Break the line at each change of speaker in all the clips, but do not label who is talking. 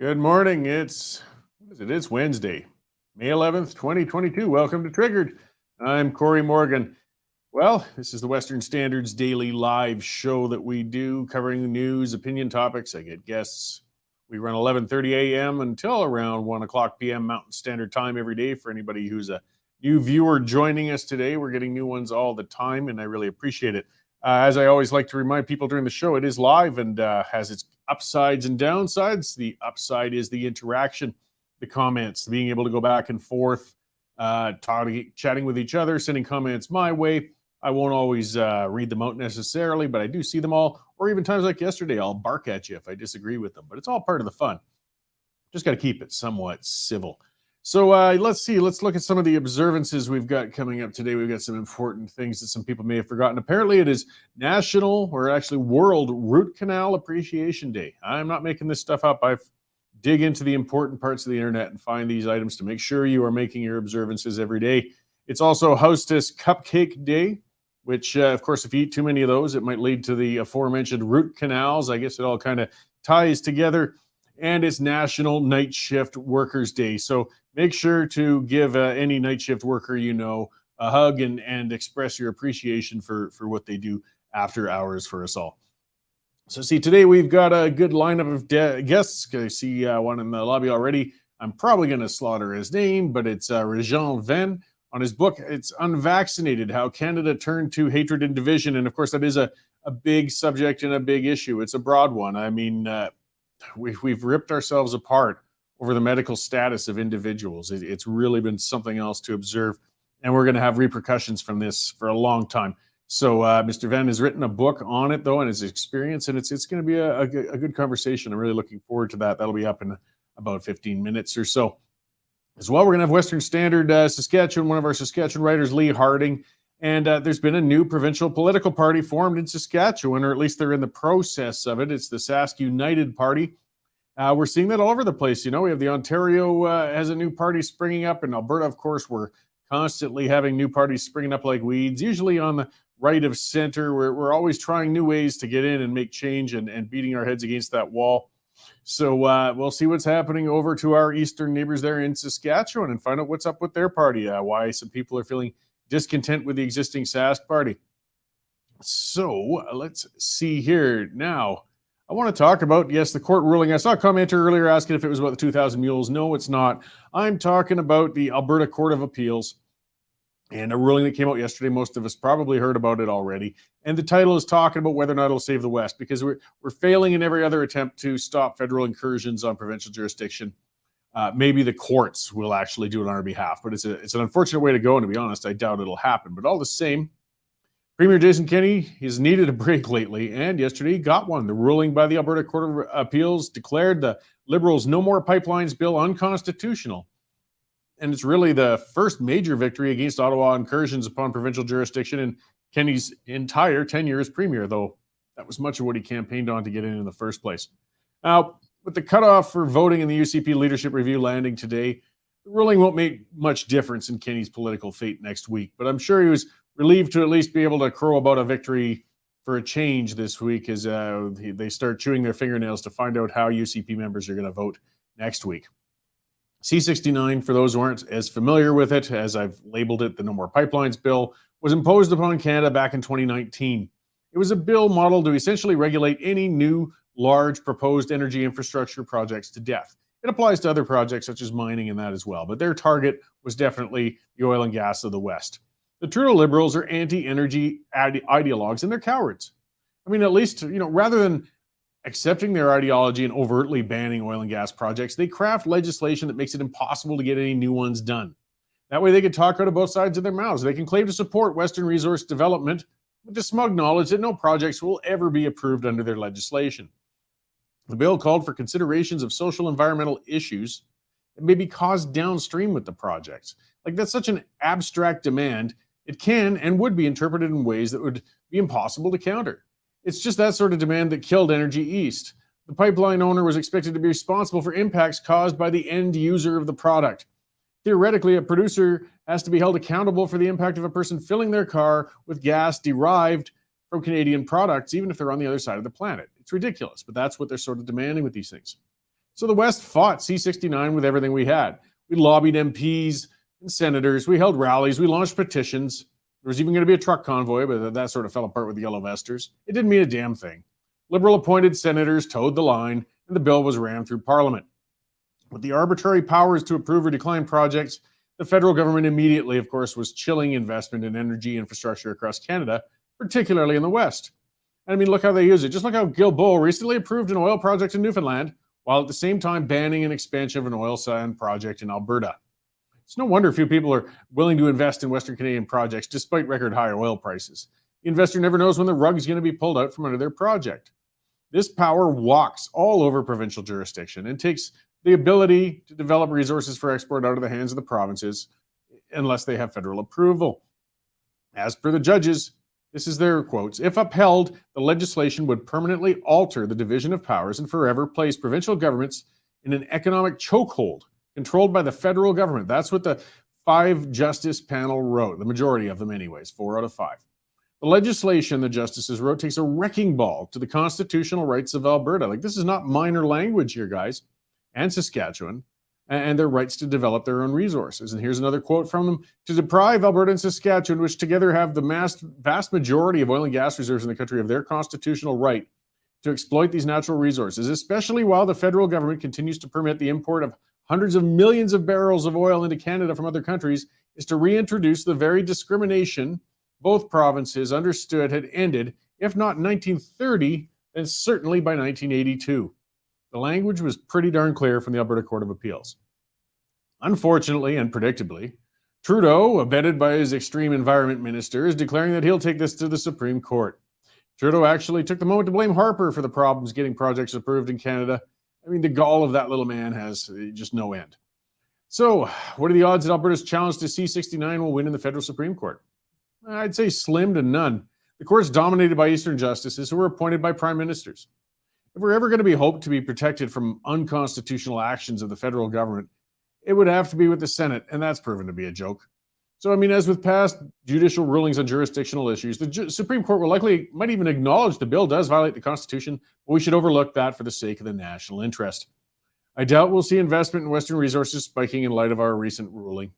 Good morning. What is it? It's Wednesday, May 11th, 2022. Welcome to Triggered. I'm Cory Morgan. Well, this is the Western Standard's daily live show that we do covering the news, opinion topics. I get guests. We run 11:30 a.m. until around 1 o'clock p.m. Mountain Standard Time every day. For anybody who's a new viewer joining us today, we're getting new ones all the time, and I really appreciate it. As I always like to remind people during the show, it is live and has its upsides and downsides. The upside is the interaction, the comments, being able to go back and forth, chatting with each other, sending comments my way. I won't always read them out necessarily, but I do see them all. Or even times like yesterday, I'll bark at you if I disagree with them. But it's all part of the fun. Just got to keep it somewhat civil. So let's see. Let's look at some of the observances we've got coming up today. We've got some important things that some people may have forgotten. Apparently, it is National, or actually World Root Canal Appreciation Day. I'm not making this stuff up. I've dig into the important parts of the internet and find these items to make sure you are making your observances every day. It's also Hostess Cupcake Day, which, of course, if you eat too many of those, it might lead to the aforementioned root canals. I guess it all kind of ties together. And it's National Night Shift Workers Day. So make sure to give any night shift worker you know a hug and express your appreciation for what they do after hours for us all. So see, today we've got a good lineup of guests. I see one in the lobby already. I'm probably going to slaughter his name, but it's Rejean Venne. On his book, it's Unvaccinated, How Canada Turned to Hatred and Division. And of course, that is a big subject and a big issue. It's a broad one. I mean, we've ripped ourselves apart over the medical status of individuals. It's really been something else to observe, and we're going to have repercussions from this for a long time. So Mr. Venne has written a book on it, though, and his experience, and it's going to be a good conversation. I'm really looking forward to that. That'll be up in about 15 minutes or so. As well, we're going to have Western Standard Saskatchewan, one of our Saskatchewan writers, Lee Harding, and there's been a new provincial political party formed in Saskatchewan, or at least they're in the process of it. It's the Sask United Party. We're seeing that all over the place. You know, we have the Ontario has a new party springing up. In Alberta, of course, we're constantly having new parties springing up like weeds, usually on the right of center. We're always trying new ways to get in and make change and beating our heads against that wall. So we'll see what's happening over to our eastern neighbors there in Saskatchewan and find out what's up with their party, why some people are feeling discontent with the existing Sask party. So let's see here now. I want to talk about, yes, the court ruling. I saw a commenter earlier asking if it was about the 2,000 mules. No, it's not. I'm talking about the Alberta Court of Appeals and a ruling that came out yesterday. Most of us probably heard about it already. And the title is talking about whether or not it'll save the West, because we're failing in every other attempt to stop federal incursions on provincial jurisdiction. Maybe the courts will actually do it on our behalf, but it's an unfortunate way to go. And to be honest, I doubt it'll happen. But all the same, Premier Jason Kenney has needed a break lately, and yesterday he got one. The ruling by the Alberta Court of Appeals declared the Liberals' No More Pipelines bill unconstitutional. And it's really the first major victory against Ottawa incursions upon provincial jurisdiction in Kenney's entire tenure as premier, though that was much of what he campaigned on to get in the first place. Now, with the cutoff for voting in the UCP leadership review landing today, the ruling won't make much difference in Kenney's political fate next week, but I'm sure he was relieved to at least be able to crow about a victory for a change this week as they start chewing their fingernails to find out how UCP members are going to vote next week. C-69, for those who aren't as familiar with it, as I've labeled it, the No More Pipelines bill, was imposed upon Canada back in 2019. It was a bill modeled to essentially regulate any new large proposed energy infrastructure projects to death. It applies to other projects such as mining and that as well, but their target was definitely the oil and gas of the West. The Trudeau Liberals are anti-energy ideologues, and they're cowards. I mean, at least, rather than accepting their ideology and overtly banning oil and gas projects, they craft legislation that makes it impossible to get any new ones done. That way they can talk out of both sides of their mouths. They can claim to support Western resource development with the smug knowledge that no projects will ever be approved under their legislation. The bill called for considerations of social environmental issues that may be caused downstream with the projects. Like, that's such an abstract demand, it can and would be interpreted in ways that would be impossible to counter. It's just that sort of demand that killed Energy East. The pipeline owner was expected to be responsible for impacts caused by the end user of the product. Theoretically, a producer has to be held accountable for the impact of a person filling their car with gas derived from Canadian products, even if they're on the other side of the planet. It's ridiculous, but that's what they're sort of demanding with these things. So the West fought C69 with everything we had. We lobbied MPs and senators. We held rallies. We launched petitions. There was even going to be a truck convoy, but that sort of fell apart with the yellow vesters. It didn't mean a damn thing. Liberal appointed senators towed the line, and the bill was rammed through Parliament. With the arbitrary powers to approve or decline projects, the federal government immediately, of course, was chilling investment in energy infrastructure across Canada, particularly in the West. And I mean, look how they use it. Just look how Guilbeault recently approved an oil project in Newfoundland, while at the same time banning an expansion of an oil sand project in Alberta. It's no wonder few people are willing to invest in Western Canadian projects despite record high oil prices. The investor never knows when the rug is going to be pulled out from under their project. This power walks all over provincial jurisdiction and takes the ability to develop resources for export out of the hands of the provinces unless they have federal approval. As per the judges, this is their quotes, if upheld, the legislation would permanently alter the division of powers and forever place provincial governments in an economic chokehold controlled by the federal government. That's what the 5-justice panel wrote, the majority of them anyways, 4 out of 5. The legislation the justices wrote takes a wrecking ball to the constitutional rights of Alberta. Like, this is not minor language here, guys, and Saskatchewan, and their rights to develop their own resources. And here's another quote from them. To deprive Alberta and Saskatchewan, which together have the vast majority of oil and gas reserves in the country, of their constitutional right to exploit these natural resources, especially while the federal government continues to permit the import of hundreds of millions of barrels of oil into Canada from other countries, is to reintroduce the very discrimination both provinces understood had ended, if not in 1930, then certainly by 1982. The language was pretty darn clear from the Alberta Court of Appeals. Unfortunately and predictably, Trudeau, abetted by his extreme environment minister, is declaring that he'll take this to the Supreme Court. Trudeau actually took the moment to blame Harper for the problems getting projects approved in Canada. I mean, the gall of that little man has just no end. So, what are the odds that Alberta's challenge to C69 will win in the federal Supreme Court? I'd say slim to none. The court's dominated by Eastern justices who were appointed by prime ministers. If we're ever going to be hoped to be protected from unconstitutional actions of the federal government, it would have to be with the Senate, and that's proven to be a joke. So, I mean, as with past judicial rulings on jurisdictional issues, the Supreme Court might even acknowledge the bill does violate the Constitution, but we should overlook that for the sake of the national interest. I doubt we'll see investment in Western resources spiking in light of our recent ruling.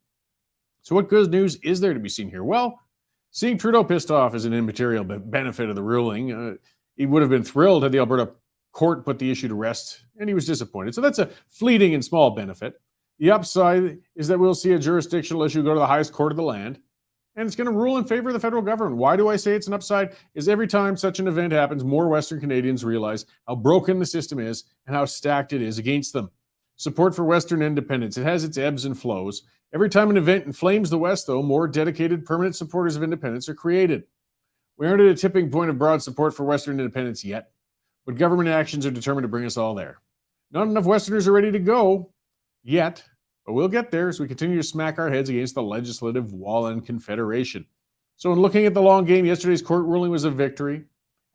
So what good news is there to be seen here? Well, seeing Trudeau pissed off is an immaterial benefit of the ruling. He would have been thrilled had the Alberta court put the issue to rest, and he was disappointed. So that's a fleeting and small benefit. The upside is that we'll see a jurisdictional issue go to the highest court of the land, and it's going to rule in favor of the federal government. Why do I say it's an upside? Is every time such an event happens, more Western Canadians realize how broken the system is and how stacked it is against them. Support for Western independence, it has its ebbs and flows. Every time an event inflames the West, though, more dedicated, permanent supporters of independence are created. We aren't at a tipping point of broad support for Western independence yet, but government actions are determined to bring us all there. Not enough Westerners are ready to go yet, but we'll get there as we continue to smack our heads against the legislative wall and confederation. So in looking at the long game, yesterday's court ruling was a victory,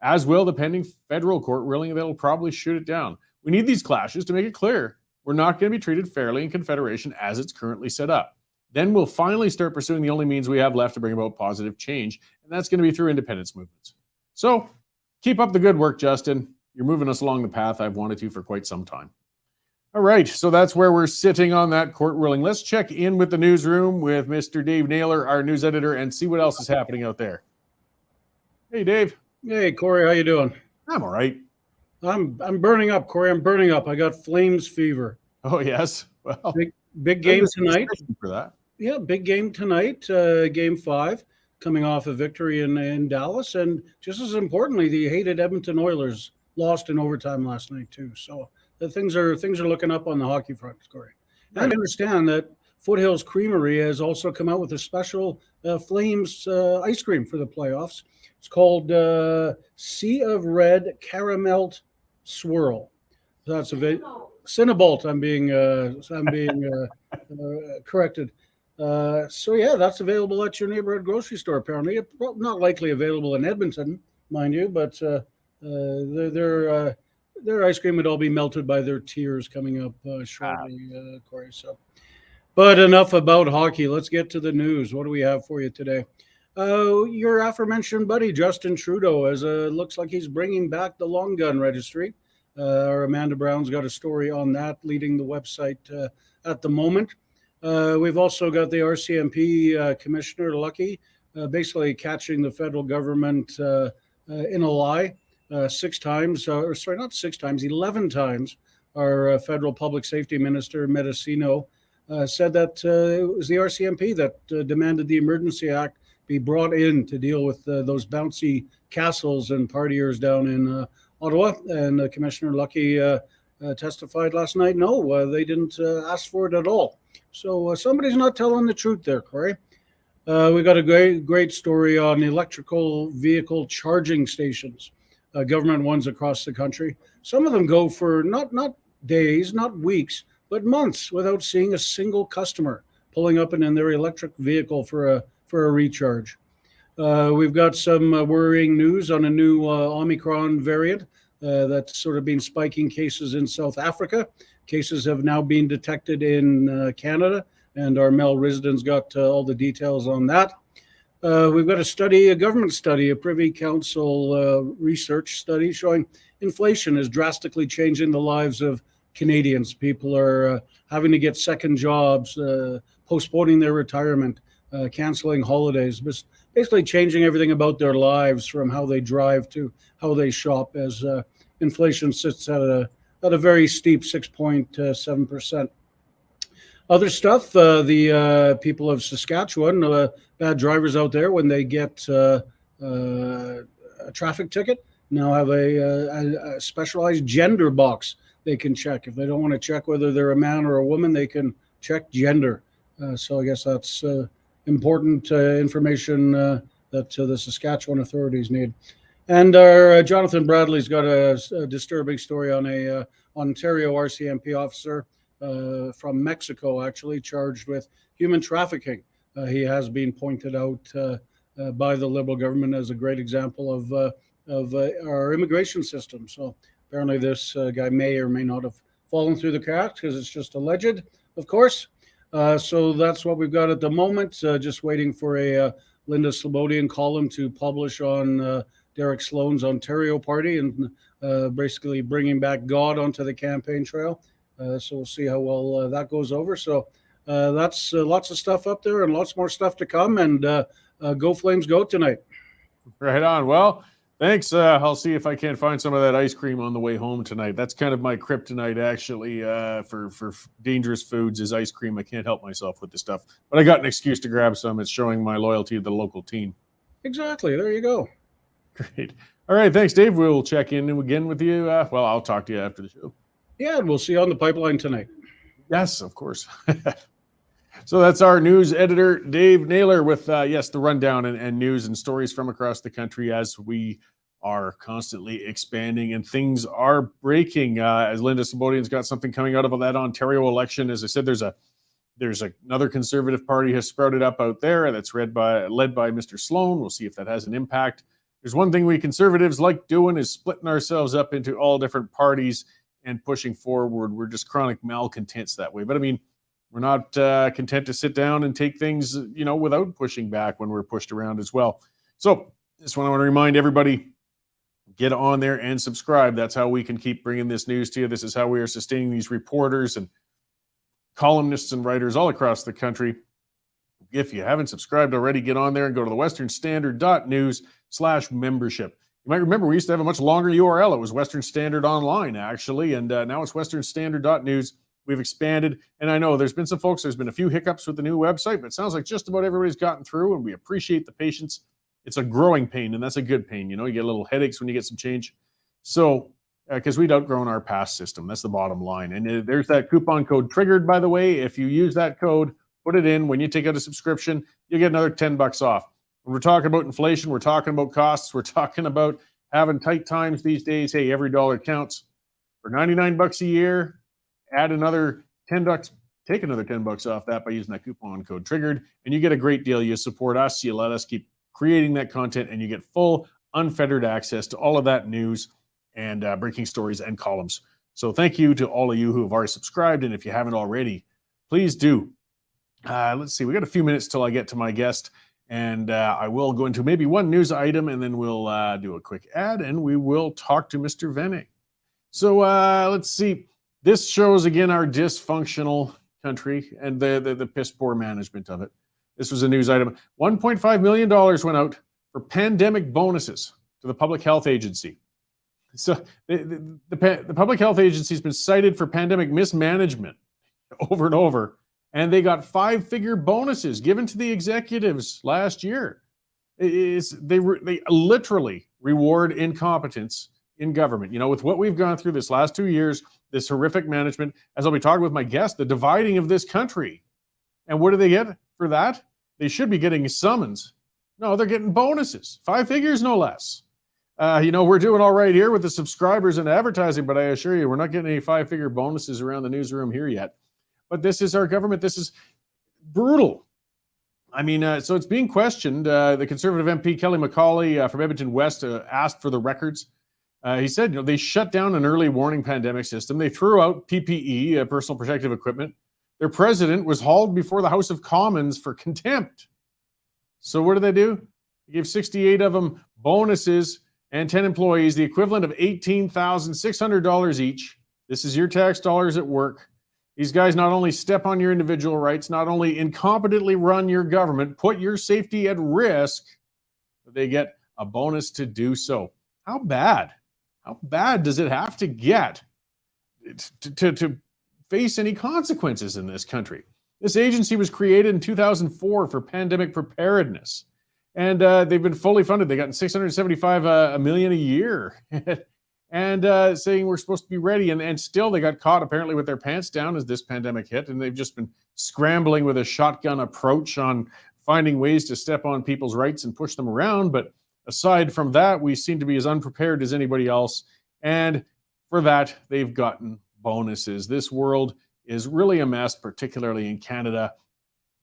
as will the pending federal court ruling that'll probably shoot it down. We need these clashes to make it clear we're not going to be treated fairly in confederation as it's currently set up. Then we'll finally start pursuing the only means we have left to bring about positive change, and that's going to be through independence movements. So keep up the good work, Justin. You're moving us along the path I've wanted to for quite some time. All right, so that's where we're sitting on that court ruling. Let's check in with the newsroom with Mr. Dave Naylor, our news editor, and see what else is happening out there. Hey, Dave.
Hey, Cory, how you doing?
I'm all right.
I'm burning up, Cory. I'm burning up. I got Flames fever.
Oh, yes. Well,
big game tonight.
For that.
Yeah, big game tonight. Game 5, coming off a victory in Dallas, and just as importantly, the hated Edmonton Oilers lost in overtime last night too. So the things are looking up on the hockey front, Cory. I understand that Foothills Creamery has also come out with a special Flames ice cream for the playoffs. It's called Sea of Red Caramel Swirl. So that's a Cinnabalt. I'm being corrected. So yeah, that's available at your neighborhood grocery store. Apparently, it's not likely available in Edmonton, mind you, but their ice cream would all be melted by their tears coming up shortly, Cory. So, but enough about hockey. Let's get to the news. What do we have for you today? Your aforementioned buddy Justin Trudeau, looks like he's bringing back the long gun registry. Our Amanda Brown's got a story on that, leading the website at the moment. We've also got the RCMP Commissioner Lucky, basically catching the federal government in a lie. 6 times, or sorry, not 6 times, 11 times, our federal public safety minister, Medicino, said that it was the RCMP that demanded the Emergency Act be brought in to deal with those bouncy castles and partiers down in Ottawa. And Commissioner Lucky testified last night, no, they didn't ask for it at all. So somebody's not telling the truth there, Cory. We got a great story on electrical vehicle charging stations, government ones across the country. Some of them go for not days, not weeks, but months without seeing a single customer pulling up in their electric vehicle for a recharge. We've got some worrying news on a new Omicron variant that's sort of been spiking cases in South Africa. Cases have now been detected in Canada, and our Mel Risden's got all the details on that. We've got a government study, a Privy Council research study showing inflation is drastically changing the lives of Canadians. People are having to get second jobs, postponing their retirement, canceling holidays, basically changing everything about their lives from how they drive to how they shop as inflation sits at a very steep 6.7%. Other stuff, the people of Saskatchewan, bad drivers out there, when they get a traffic ticket, now have a specialized gender box they can check. If they don't want to check whether they're a man or a woman, they can check gender. So I guess that's important information that the Saskatchewan authorities need. And our Jonathan Bradley's got a disturbing story on a Ontario RCMP officer from Mexico, actually charged with human trafficking. He has been pointed out by the Liberal government as a great example of our immigration system. So apparently this guy may or may not have fallen through the cracks because it's just alleged, of course. So that's what we've got at the moment. Just waiting for a Linda Slobodian column to publish on Derek Sloan's Ontario party and basically bringing back God onto the campaign trail. So we'll see how well that goes over. So that's lots of stuff up there and lots more stuff to come. And go Flames, go tonight.
Right on. Well, thanks. I'll see if I can't find some of that ice cream on the way home tonight. That's kind of my kryptonite, actually, for dangerous foods is ice cream. I can't help myself with this stuff. But I got an excuse to grab some. It's showing my loyalty to the local team.
Exactly. There you go.
Great. All right. Thanks, Dave. We'll check in again with you. Well, I'll talk to you after the show.
Yeah, and we'll see you on the pipeline tonight.
Yes, of course. So that's our news editor, Dave Naylor, with, the rundown and news and stories from across the country as we are constantly expanding and things are breaking. As Linda Slobodian's got something coming out of that Ontario election. As I said, there's another Conservative party has sprouted up out there that's led by Mr. Sloan. We'll see if that has an impact. There's one thing we Conservatives like doing is splitting ourselves up into all different parties and pushing forward. We're just chronic malcontents that way. But I mean, we're not content to sit down and take things, without pushing back when we're pushed around as well. So just want to remind everybody, get on there and subscribe. That's how we can keep bringing this news to you. This is how we are sustaining these reporters and columnists and writers all across the country. If you haven't subscribed already, get on there and go to the westernstandard.news/membership. You might remember we used to have a much longer URL. It was Western Standard Online, actually, and now it's westernstandard.news. We've expanded, and I know there's been a few hiccups with the new website, but it sounds like just about everybody's gotten through, and we appreciate the patience. It's a growing pain, and that's a good pain. You get a little headaches when you get some change. So, because we'd outgrown our past system. That's the bottom line. And there's that coupon code triggered, by the way. If you use that code, put it in. When you take out a subscription, you get another $10 off. When we're talking about inflation, we're talking about costs, we're talking about having tight times these days. Hey, every dollar counts. For $99 a year, add another $10, take another $10 off that by using that coupon code triggered, and you get a great deal. You support us, you let us keep creating that content, and you get full, unfettered access to all of that news and breaking stories and columns. So thank you to all of you who have already subscribed, and if you haven't already, please do. Let's see, we got a few minutes till I get to my guest, and I will go into maybe one news item, and then we'll do a quick ad, and we will talk to Mr. Venne. So let's see. This shows again our dysfunctional country and the piss poor management of it. This was a news item. $1.5 million went out for pandemic bonuses to the Public Health Agency. So the Public Health Agency has been cited for pandemic mismanagement over and over, and they got 5-figure bonuses given to the executives last year. They literally reward incompetence in government. You know, with what we've gone through this last 2 years, this horrific management, as I'll be talking with my guest, the dividing of this country. And what do they get for that? They should be getting summons. No, they're getting bonuses, 5 figures, no less. You know, we're doing all right here with the subscribers and advertising, but I assure you, we're not getting any 5-figure bonuses around the newsroom here yet. But this is our government. This is brutal. I mean, so it's being questioned. The Conservative MP, Kelly McCauley from Edmonton West, asked for the records. He said, you know, they shut down an early warning pandemic system. They threw out PPE, personal protective equipment. Their president was hauled before the House of Commons for contempt. So what did they do? They gave 68 of them bonuses and 10 employees, the equivalent of $18,600 each. This is your tax dollars at work. These guys not only step on your individual rights, not only incompetently run your government, put your safety at risk, but they get a bonus to do so. How bad? How bad does it have to get to face any consequences in this country? This agency was created in 2004 for pandemic preparedness. And they've been fully funded. They got $675 million a year, and saying we're supposed to be ready. And still, they got caught apparently with their pants down as this pandemic hit, and they've just been scrambling with a shotgun approach on finding ways to step on people's rights and push them around. But aside from that, we seem to be as unprepared as anybody else, and for that, they've gotten bonuses. This world is really a mess, particularly in Canada.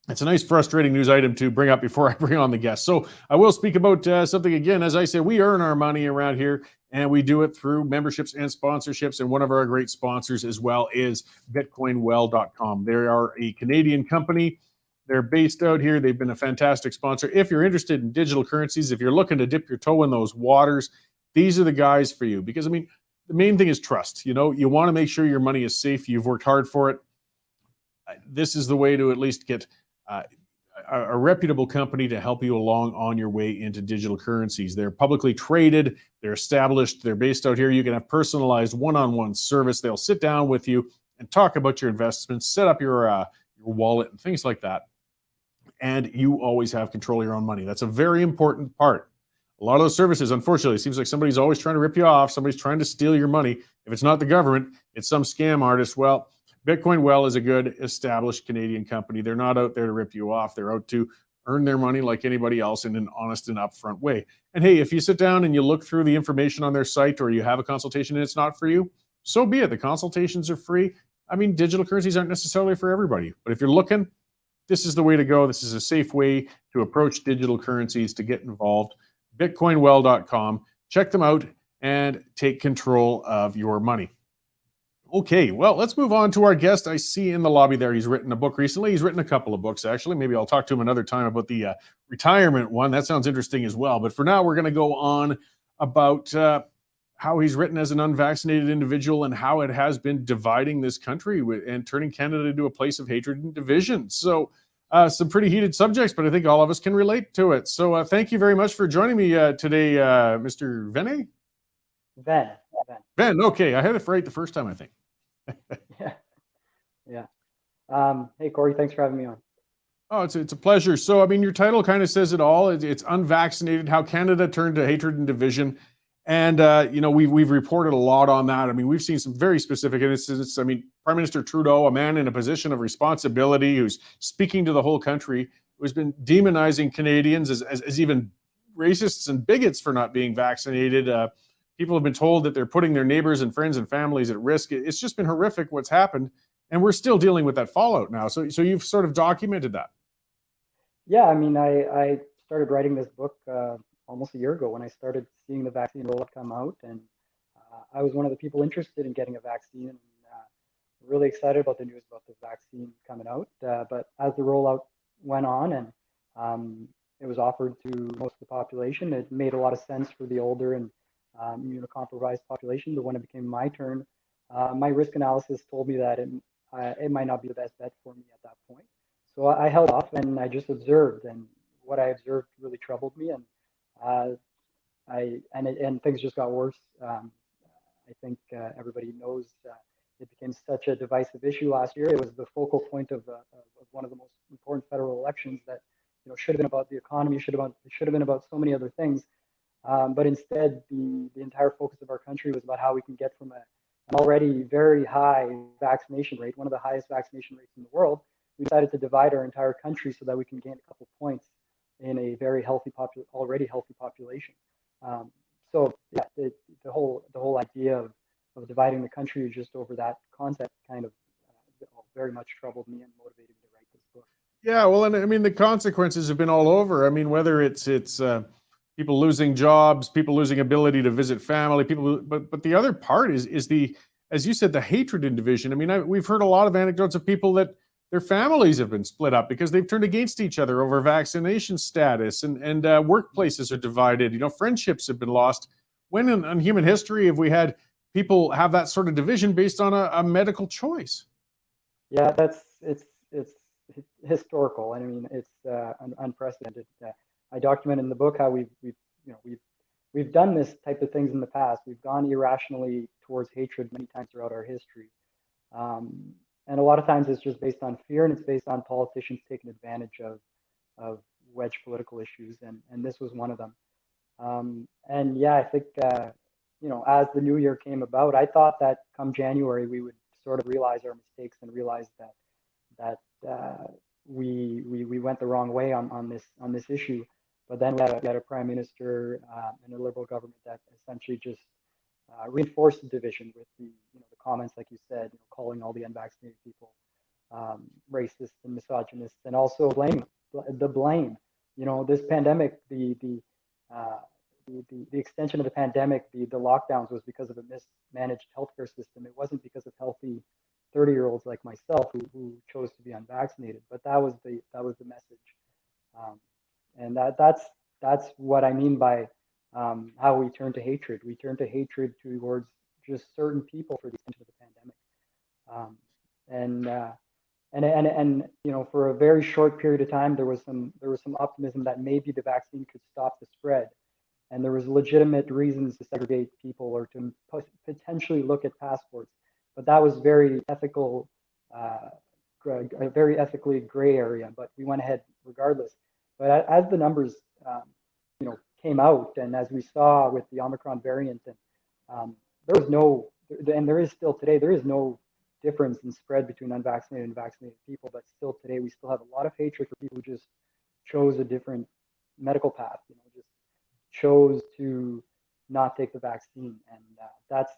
It's a nice, frustrating news item to bring up before I bring on the guest. So I will speak about something again. As I say, we earn our money around here, and we do it through memberships and sponsorships. And one of our great sponsors as well is bitcoinwell.com. They are a Canadian company. They're based out here. They've been a fantastic sponsor. If you're interested in digital currencies, if you're looking to dip your toe in those waters, these are the guys for you. Because, I mean, the main thing is trust. You know, you want to make sure your money is safe. You've worked hard for it. This is the way to at least get a reputable company to help you along on your way into digital currencies. They're publicly traded, they're established, they're based out here. You can have personalized one-on-one service. They'll sit down with you and talk about your investments, set up your wallet and things like that. And you always have control of your own money. That's a very important part. A lot of those services, unfortunately, it seems like somebody's always trying to rip you off. Somebody's trying to steal your money. If it's not the government, it's some scam artist. Well, Bitcoin Well is a good, established Canadian company. They're not out there to rip you off. They're out to earn their money like anybody else in an honest and upfront way. And hey, if you sit down and you look through the information on their site, or you have a consultation and it's not for you, so be it. The consultations are free. I mean, digital currencies aren't necessarily for everybody, but if you're looking, this is the way to go. This is a safe way to approach digital currencies, to get involved. Bitcoinwell.com. Check them out and take control of your money. Okay, well, let's move on to our guest. I see in the lobby there, he's written a book recently. He's written a couple of books, actually. Maybe I'll talk to him another time about the retirement one. That sounds interesting as well. But for now, we're going to go on about how he's written as an unvaccinated individual and how it has been dividing this country and turning Canada into a place of hatred and division. So some pretty heated subjects, but I think all of us can relate to it. So thank you very much for joining me today, Mr. Venne. Venne, okay. I had it right the first time, I think.
Yeah. Hey, Cory, thanks for having me on.
Oh, it's a pleasure. So, I mean, your title kind of says it all. It's Unvaccinated, How Canada Turned to Hatred and Division. And, you know, we've reported a lot on that. I mean, we've seen some very specific instances. I mean, Prime Minister Trudeau, a man in a position of responsibility who's speaking to the whole country, who's been demonizing Canadians as even racists and bigots for not being vaccinated. People have been told that they're putting their neighbors and friends and families at risk. It's just been horrific what's happened. And we're still dealing with that fallout now. So you've sort of documented that.
Yeah, I mean, I started writing this book almost a year ago when I started seeing the vaccine rollout come out. And I was one of the people interested in getting a vaccine, and really excited about the news about the vaccine coming out. But as the rollout went on and it was offered to most of the population, it made a lot of sense for the older and immunocompromised population. But when it became my turn, my risk analysis told me that it might not be the best bet for me at that point. So I held off and I just observed, and what I observed really troubled me, and and things just got worse. I think everybody knows it became such a divisive issue last year. It was the focal point of one of the most important federal elections that should have been about the economy, should have been about so many other things. But instead, the entire focus of our country was about how we can get from an already very high vaccination rate, one of the highest vaccination rates in the world. We decided to divide our entire country so that we can gain a couple points in a very healthy already healthy population. So yeah, the whole idea of dividing the country just over that concept kind of very much troubled me and motivated me to write this book.
Yeah, well, and I mean the consequences have been all over. I mean, whether it's people losing jobs, people losing ability to visit family, but the other part is the, as you said, the hatred and division. I mean, we've heard a lot of anecdotes of people that their families have been split up because they've turned against each other over vaccination status, and workplaces are divided. Friendships have been lost. When in human history have we had people have that sort of division based on a medical choice?
Yeah, it's historical. I mean, it's unprecedented. I document in the book how we've done this type of things in the past. We've gone irrationally towards hatred many times throughout our history. And a lot of times it's just based on fear, and it's based on politicians taking advantage of wedge political issues, and this was one of them. And yeah, I think as the new year came about, I thought that come January we would sort of realize our mistakes and realize that we went the wrong way on this issue. But then we had a prime minister and a Liberal government that essentially just reinforced the division with the comments, like you said, calling all the unvaccinated people racist and misogynist, and also the blame. This pandemic, the extension of the pandemic, the lockdowns was because of a mismanaged healthcare system. It wasn't because of healthy 30-year-olds like myself who chose to be unvaccinated. But that was the message, and that's what I mean by how we turn to hatred. We turn to hatred towards just certain people for the extension of the pandemic, and for a very short period of time there was some optimism that maybe the vaccine could stop the spread, and there was legitimate reasons to segregate people or to potentially look at passports, but that was very ethical, a very ethically gray area. But we went ahead regardless. But as the numbers came out, and as we saw with the Omicron variant, and there was no, and there is still today, there is no difference in spread between unvaccinated and vaccinated people. But still today, we still have a lot of hatred for people who just chose a different medical path, just chose to not take the vaccine. And that's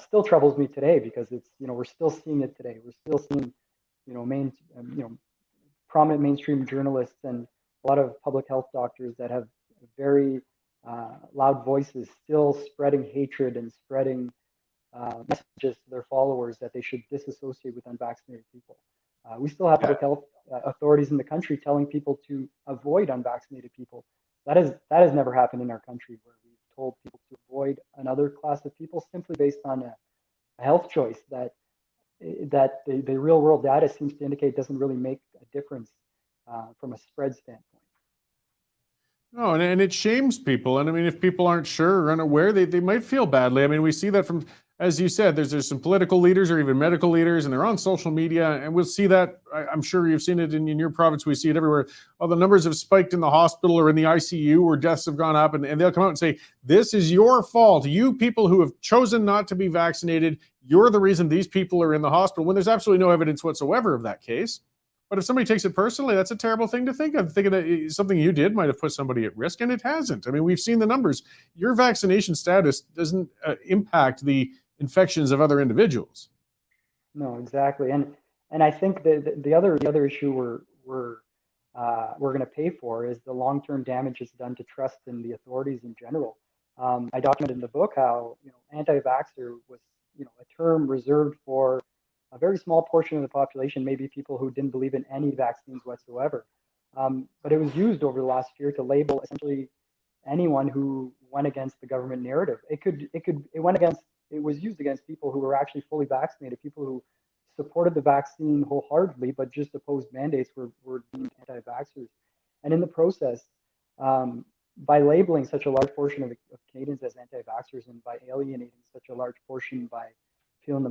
still troubles me today, because it's, we're still seeing it today. We're still seeing, prominent mainstream journalists and a lot of public health doctors that have very loud voices still spreading hatred and spreading messages to their followers that they should disassociate with unvaccinated people. We still have public health authorities in the country telling people to avoid unvaccinated people. That has never happened in our country, where we've told people to avoid another class of people simply based on a health choice that the real world data seems to indicate doesn't really make a difference from a spread standpoint.
No, and it shames people. And I mean, if people aren't sure or unaware, they might feel badly. I mean, we see that from, as you said, there's some political leaders or even medical leaders, and they're on social media, and we'll see that. I'm sure you've seen it in your province. We see it everywhere. Oh, the numbers have spiked in the hospital or in the ICU, or deaths have gone up, and they'll come out and say, this is your fault. You people who have chosen not to be vaccinated, you're the reason these people are in the hospital, when there's absolutely no evidence whatsoever of that case. But if somebody takes it personally, that's a terrible thing to think of, thinking that something you did might have put somebody at risk, and it hasn't. I mean, we've seen the numbers. Your vaccination status doesn't impact the infections of other individuals.
No, exactly. And I think the other issue we're going to pay for is the long-term damage it's done to trust in the authorities in general. I documented in the book how anti-vaxxer was a term reserved for a very small portion of the population, maybe people who didn't believe in any vaccines whatsoever. But it was used over the last year to label essentially anyone who went against the government narrative. It was used against people who were actually fully vaccinated, people who supported the vaccine wholeheartedly, but just opposed mandates were deemed anti-vaxxers. And in the process, by labeling such a large portion of Canadians as anti-vaxxers and by alienating such a large portion by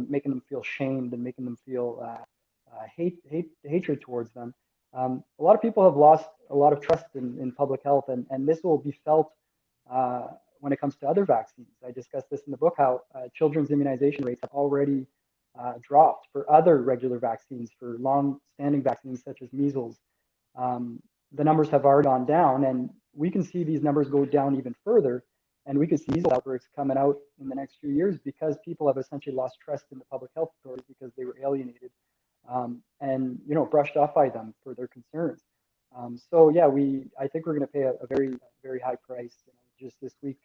making them feel shamed and making them feel hatred towards them, a lot of people have lost a lot of trust in public health, and this will be felt when it comes to other vaccines. I discussed this in the book, how children's immunization rates have already dropped for other regular vaccines, for long-standing vaccines such as measles. The numbers have already gone down, and we can see these numbers go down even further, and we could see measles outbreaks coming out in the next few years because people have essentially lost trust in the public health authorities because they were alienated and brushed off by them for their concerns. So yeah, I think we're going to pay a very, very high price. Just this week,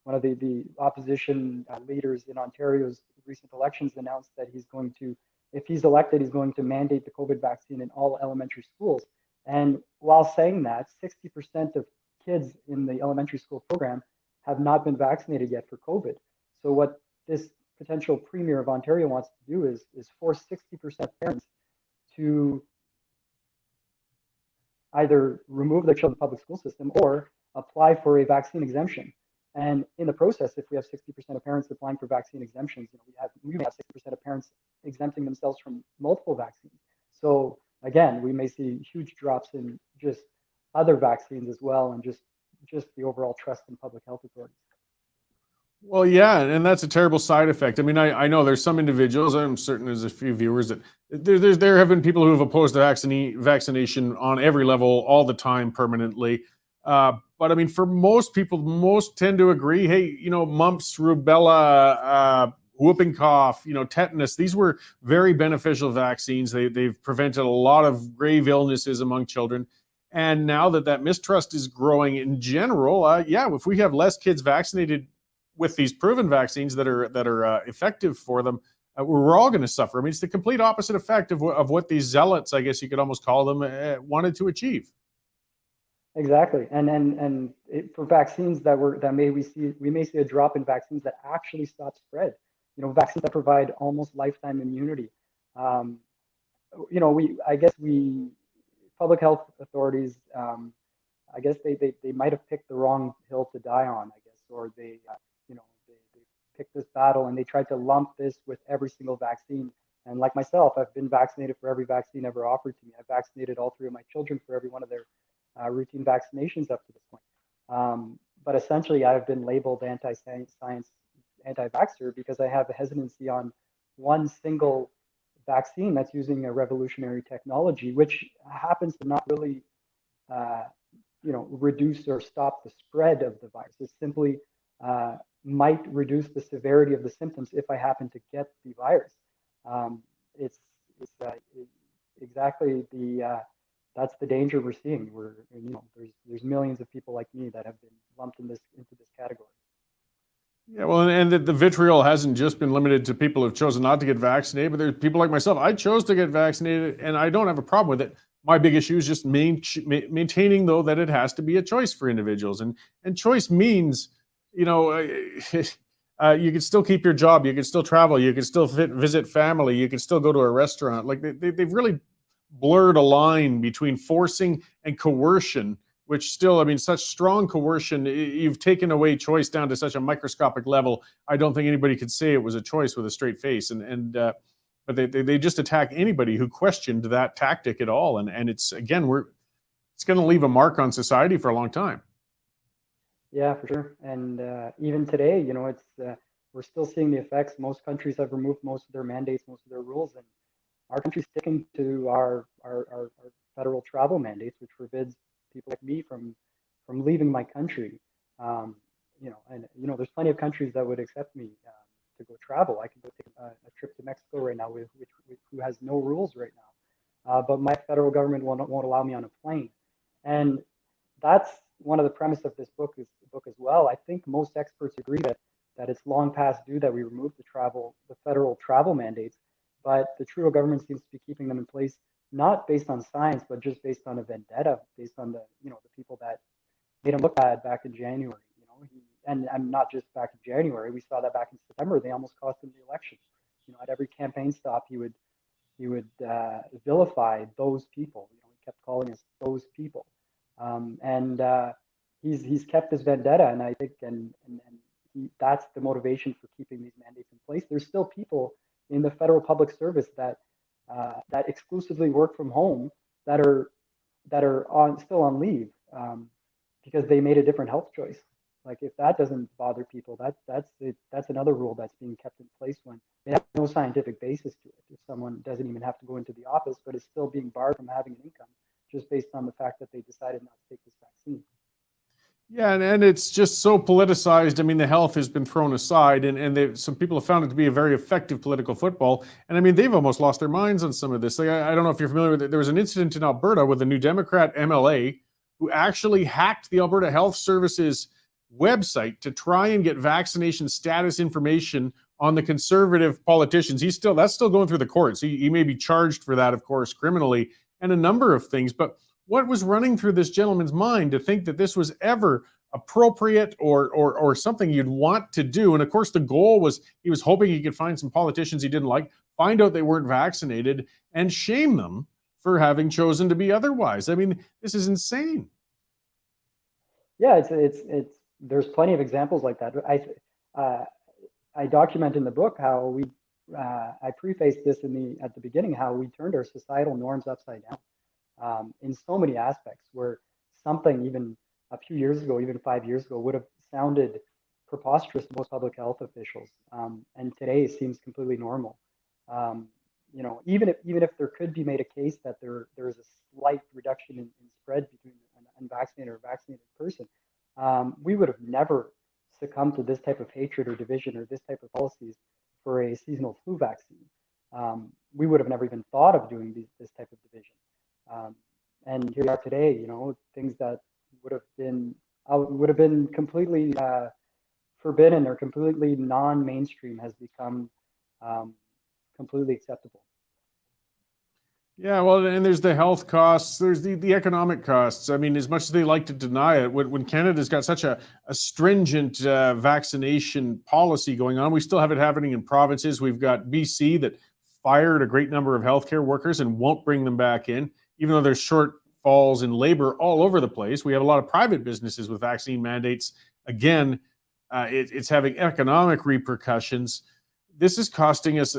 one of the opposition leaders in Ontario's recent elections announced that if he's elected, he's going to mandate the COVID vaccine in all elementary schools. And while saying that, 60% of kids in the elementary school program have not been vaccinated yet for COVID. So what this potential premier of Ontario wants to do is force 60% of parents to either remove their children from the public school system or apply for a vaccine exemption. And in the process, if we have 60% of parents applying for vaccine exemptions, we may have 60% of parents exempting themselves from multiple vaccines. So again, we may see huge drops in just other vaccines as well, and just the overall trust in public health authorities.
Well, yeah, and that's a terrible side effect. I mean, I know there's some individuals, I'm certain there's a few viewers that there have been people who have opposed the vaccination on every level all the time permanently. But I mean, for most people, most tend to agree, hey, mumps, rubella, whooping cough, tetanus, these were very beneficial vaccines. They've prevented a lot of grave illnesses among children. And now that mistrust is growing in general, if we have less kids vaccinated with these proven vaccines that are effective for them, we're all going to suffer. I mean, it's the complete opposite effect of what these zealots, I guess you could almost call them, wanted to achieve.
Exactly, and for vaccines we may see a drop in vaccines that actually stop spread. Vaccines that provide almost lifetime immunity. Public health authorities, I guess they might have picked the wrong hill to die on, I guess, or they picked this battle and they tried to lump this with every single vaccine. And like myself, I've been vaccinated for every vaccine ever offered to me. I've vaccinated all three of my children for every one of their routine vaccinations up to this point. But essentially, I've been labeled anti-science, anti-vaxxer because I have a hesitancy on one single vaccine that's using a revolutionary technology, which happens to not really, reduce or stop the spread of the virus. It simply might reduce the severity of the symptoms if I happen to get the virus. It's exactly that's the danger we're seeing. There's millions of people like me that have been lumped into this category.
Yeah, well, and the vitriol hasn't just been limited to people who've chosen not to get vaccinated, but there's people like myself. I chose to get vaccinated, and I don't have a problem with it. My big issue is just maintaining, though, that it has to be a choice for individuals, and choice means, you can still keep your job, you can still travel, you can still visit family, you can still go to a restaurant. Like they've really blurred a line between forcing and coercion, which still, I mean, such strong coercion, you've taken away choice down to such a microscopic level. I don't think anybody could say it was a choice with a straight face. But they just attack anybody who questioned that tactic at all. And it's, again, it's going to leave a mark on society for a long time.
Yeah, for sure. And even today, we're still seeing the effects. Most countries have removed most of their mandates, most of their rules, and our country's sticking to our federal travel mandates, which forbids people like me from leaving my country. There's plenty of countries that would accept me to go travel. I can go take a trip to Mexico right now, who has no rules right now. But my federal government won't allow me on a plane. And that's one of the premise of this book as well. I think most experts agree that it's long past due that we remove the federal travel mandates, but the Trudeau government seems to be keeping them in place, not based on science, but just based on a vendetta, based on the people that made him look bad back in January. And not just back in January. We saw that back in September. They almost cost him the election. At every campaign stop, he would vilify those people. He kept calling us those people, and he's kept this vendetta. And I think that's the motivation for keeping these mandates in place. There's still people in the federal public service that exclusively work from home that are still on leave because they made a different health choice. Like, if that doesn't bother people, that's another rule that's being kept in place when they have no scientific basis to it. If someone doesn't even have to go into the office, but is still being barred from having an income just based on the fact that they decided not to take this vaccine.
Yeah, and it's just so politicized. I mean, the health has been thrown aside, and some people have found it to be a very effective political football. And I mean, they've almost lost their minds on some of this. Like, I don't know if you're familiar with it. There was an incident in Alberta with a New Democrat MLA who actually hacked the Alberta Health Services website to try and get vaccination status information on the Conservative politicians. That's still going through the courts. He may be charged for that, of course, criminally, and a number of things. But what was running through this gentleman's mind to think that this was ever appropriate or something you'd want to do? And of course, the goal was he was hoping he could find some politicians he didn't like, find out they weren't vaccinated, and shame them for having chosen to be otherwise. I mean, this is insane.
Yeah, it's there's plenty of examples like that. I document in the book how I prefaced this at the beginning, how we turned our societal norms upside down in so many aspects, where something even a few years ago, even 5 years ago, would have sounded preposterous to most public health officials, and today it seems completely normal. Even if there could be made a case that there is a slight reduction in spread between an unvaccinated or vaccinated person, we would have never succumbed to this type of hatred or division or this type of policies for a seasonal flu vaccine. We would have never even thought of doing this type of division. And here we are today, things that would have been completely forbidden or completely non-mainstream has become completely acceptable.
Yeah, well, and there's the health costs, there's the economic costs. I mean, as much as they like to deny it, when Canada's got such a stringent vaccination policy going on, we still have it happening in provinces. We've got BC that fired a great number of healthcare workers and won't bring them back in, even though there's shortfalls in labor all over the place. We have a lot of private businesses with vaccine mandates. Again, it's having economic repercussions. This is costing us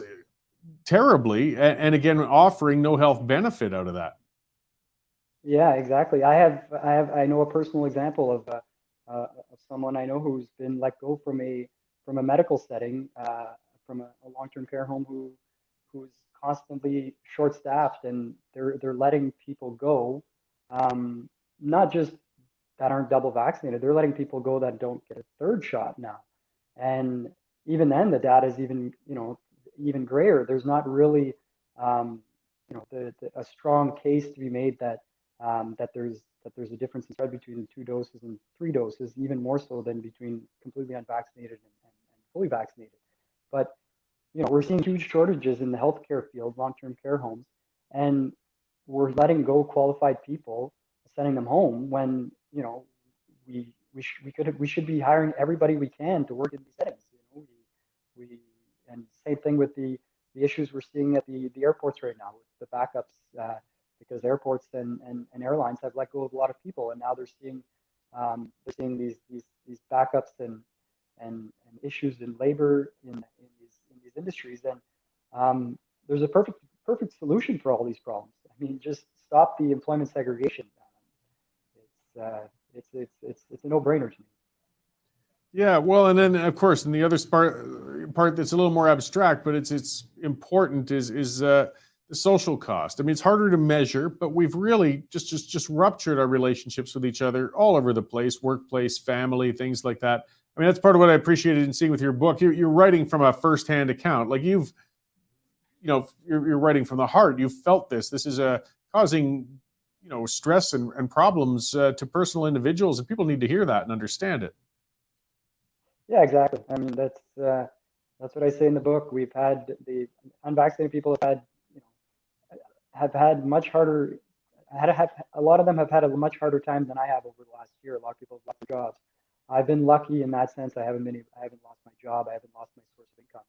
terribly, and again, offering no health benefit out of that.
Yeah, exactly. I know a personal example of someone I know who's been let go from a medical setting, from a long-term care home who's constantly short-staffed, and they're letting people go, not just that aren't double vaccinated. They're letting people go that don't get a third shot now, and even then, the data is even grayer. There's not really, a strong case to be made that there's a difference in spread between 2 doses and 3 doses, even more so than between completely unvaccinated and fully vaccinated. But we're seeing huge shortages in the healthcare field, long-term care homes, and we're letting go qualified people, sending them home when we should be hiring everybody we can to work in these settings. And same thing with the issues we're seeing at the airports right now with the backups, because airports and airlines have let go of a lot of people, and now they're seeing these backups and issues in labor in these industries. And there's a perfect solution for all these problems. I mean, just stop the employment segregation. It's a no-brainer to me.
Yeah, well, and then of course, and the other part that's a little more abstract, but it's important is the social cost. I mean, it's harder to measure, but we've really just ruptured our relationships with each other all over the place, workplace, family, things like that. I mean, that's part of what I appreciated in seeing with your book. You're writing from a firsthand account, like you're writing from the heart. You've felt this. This is causing stress and problems to personal individuals, and people need to hear that and understand it.
Yeah, exactly. I mean, that's what I say in the book. We've had the unvaccinated people have had much harder a lot of them have had a much harder time than I have over the last year. A lot of people have lost their jobs. I've been lucky in that sense. I haven't lost my job. I haven't lost my source of income.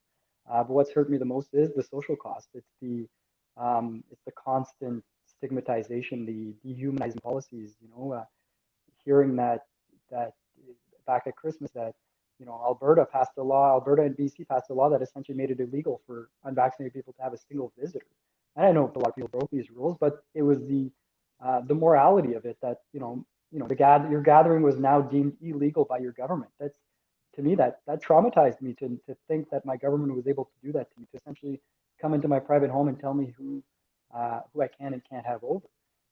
But what's hurt me the most is the social cost. It's the constant stigmatization, the dehumanizing policies. Hearing that back at Christmas that Alberta and BC passed a law that essentially made it illegal for unvaccinated people to have a single visitor. And I know a lot of people broke these rules, but it was the morality of it that your gathering was now deemed illegal by your government. That's, to me, that traumatized me to think that my government was able to do that to me, to essentially come into my private home and tell me who I can and can't have over.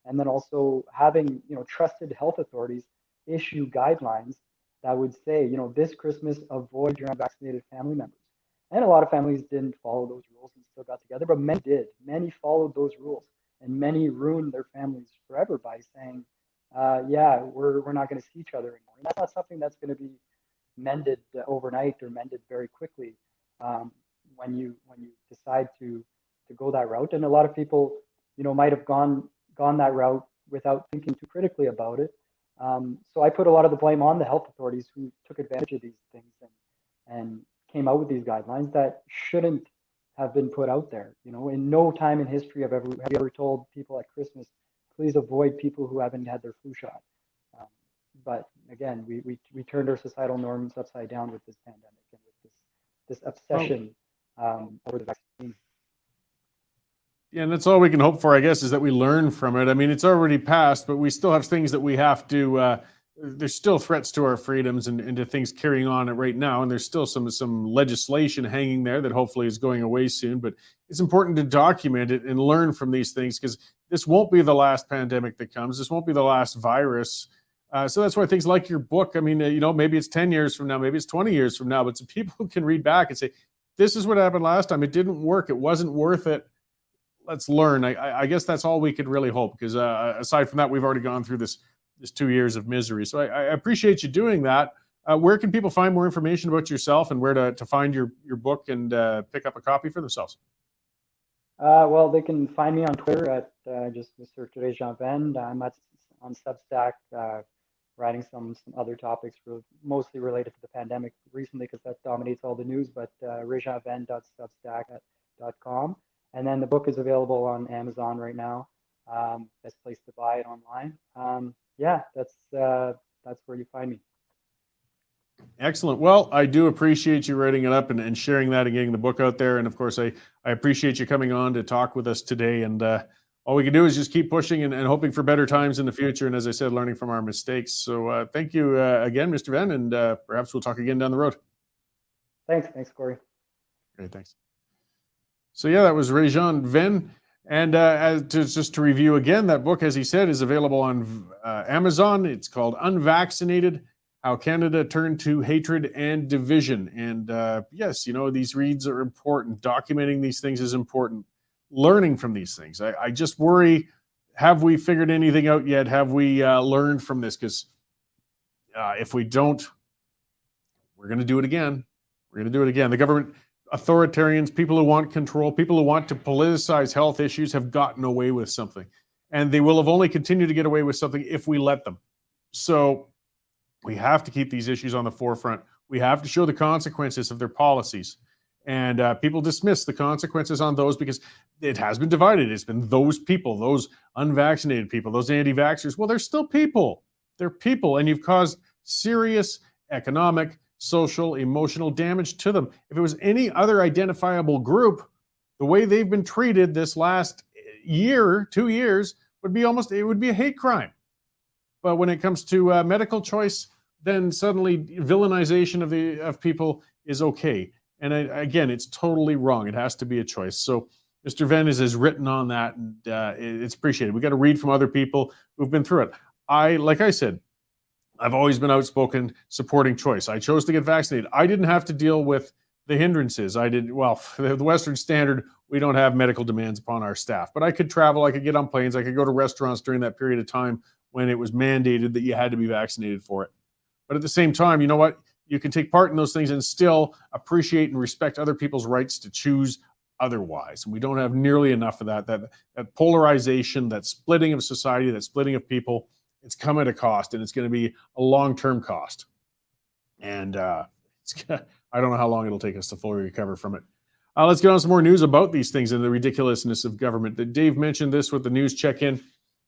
And then also having trusted health authorities issue guidelines that would say, this Christmas, avoid your unvaccinated family members. And a lot of families didn't follow those rules and still got together, but many did. Many followed those rules, and many ruined their families forever by saying, we're not going to see each other anymore. And that's not something that's going to be mended overnight or mended very quickly when you decide to go that route. And a lot of people, might have gone that route without thinking too critically about it. So I put a lot of the blame on the health authorities who took advantage of these things and came out with these guidelines that shouldn't have been put out there. In no time in history have you ever told people at Christmas, please avoid people who haven't had their flu shot. But again, we turned our societal norms upside down with this pandemic and with this obsession over the vaccine.
Yeah, and that's all we can hope for, I guess, is that we learn from it. I mean, it's already passed, but we still have things that we have to. There's still threats to our freedoms and to things carrying on right now, and there's still some legislation hanging there that hopefully is going away soon. But it's important to document it and learn from these things, because this won't be the last pandemic that comes. This won't be the last virus. So that's why things like your book. I mean, maybe it's 10 years from now, maybe it's 20 years from now, but some people can read back and say, "This is what happened last time. It didn't work. It wasn't worth it. Let's learn." I guess that's all we could really hope, because aside from that, we've already gone through this 2 years of misery. So I appreciate you doing that. Where can people find more information about yourself and where to find your book and pick up a copy for themselves?
Well, they can find me on Twitter at just search Rejean Venne. I'm on Substack writing some other topics mostly related to the pandemic recently, because that dominates all the news, but rejeanvenne.substack.com. And then the book is available on Amazon right now. Best place to buy it online. That's where you find me.
Excellent. Well, I do appreciate you writing it up and sharing that and getting the book out there. And of course, I appreciate you coming on to talk with us today. And all we can do is just keep pushing and hoping for better times in the future. And as I said, learning from our mistakes. So thank you again, Mr. Venne, and perhaps we'll talk again down the road.
Thanks, Cory.
Great, thanks. So yeah, that was Rejean Venne. And just to review again, that book, as he said, is available on Amazon. It's called Unvaccinated: How Canada Turned to Hatred and Division. And yes, these reads are important. Documenting these things is important. Learning from these things. I just worry, have we figured anything out yet? Have we learned from this? Because if we don't, we're going to do it again. We're going to do it again. The government, authoritarians, people who want control, people who want to politicize health issues have gotten away with something. And they will have only continued to get away with something if we let them. So we have to keep these issues on the forefront. We have to show the consequences of their policies. And people dismiss the consequences on those because it has been divided. It's been those people, those unvaccinated people, those anti-vaxxers. Well, they're still people. They're people. And you've caused serious economic, social, emotional damage to them. If it was any other identifiable group, the way they've been treated this last year, 2 years, would be a hate crime. But when it comes to medical choice, then suddenly villainization of people is okay. And again, it's totally wrong. It has to be a choice. So Mr. Venne has written on that, and it's appreciated. We got to read from other people who've been through it. Like I said, I've always been outspoken supporting choice. I chose to get vaccinated. I didn't have to deal with the hindrances. The Western Standard, we don't have medical demands upon our staff, but I could travel, I could get on planes, I could go to restaurants during that period of time when it was mandated that you had to be vaccinated for it. But at the same time, you know what? You can take part in those things and still appreciate and respect other people's rights to choose otherwise. And we don't have nearly enough of that polarization, that splitting of society, that splitting of people. It's come at a cost, and it's going to be a long-term cost. And I don't know how long it'll take us to fully recover from it. Let's get on some more news about these things and the ridiculousness of government. Dave mentioned this with the news check-in,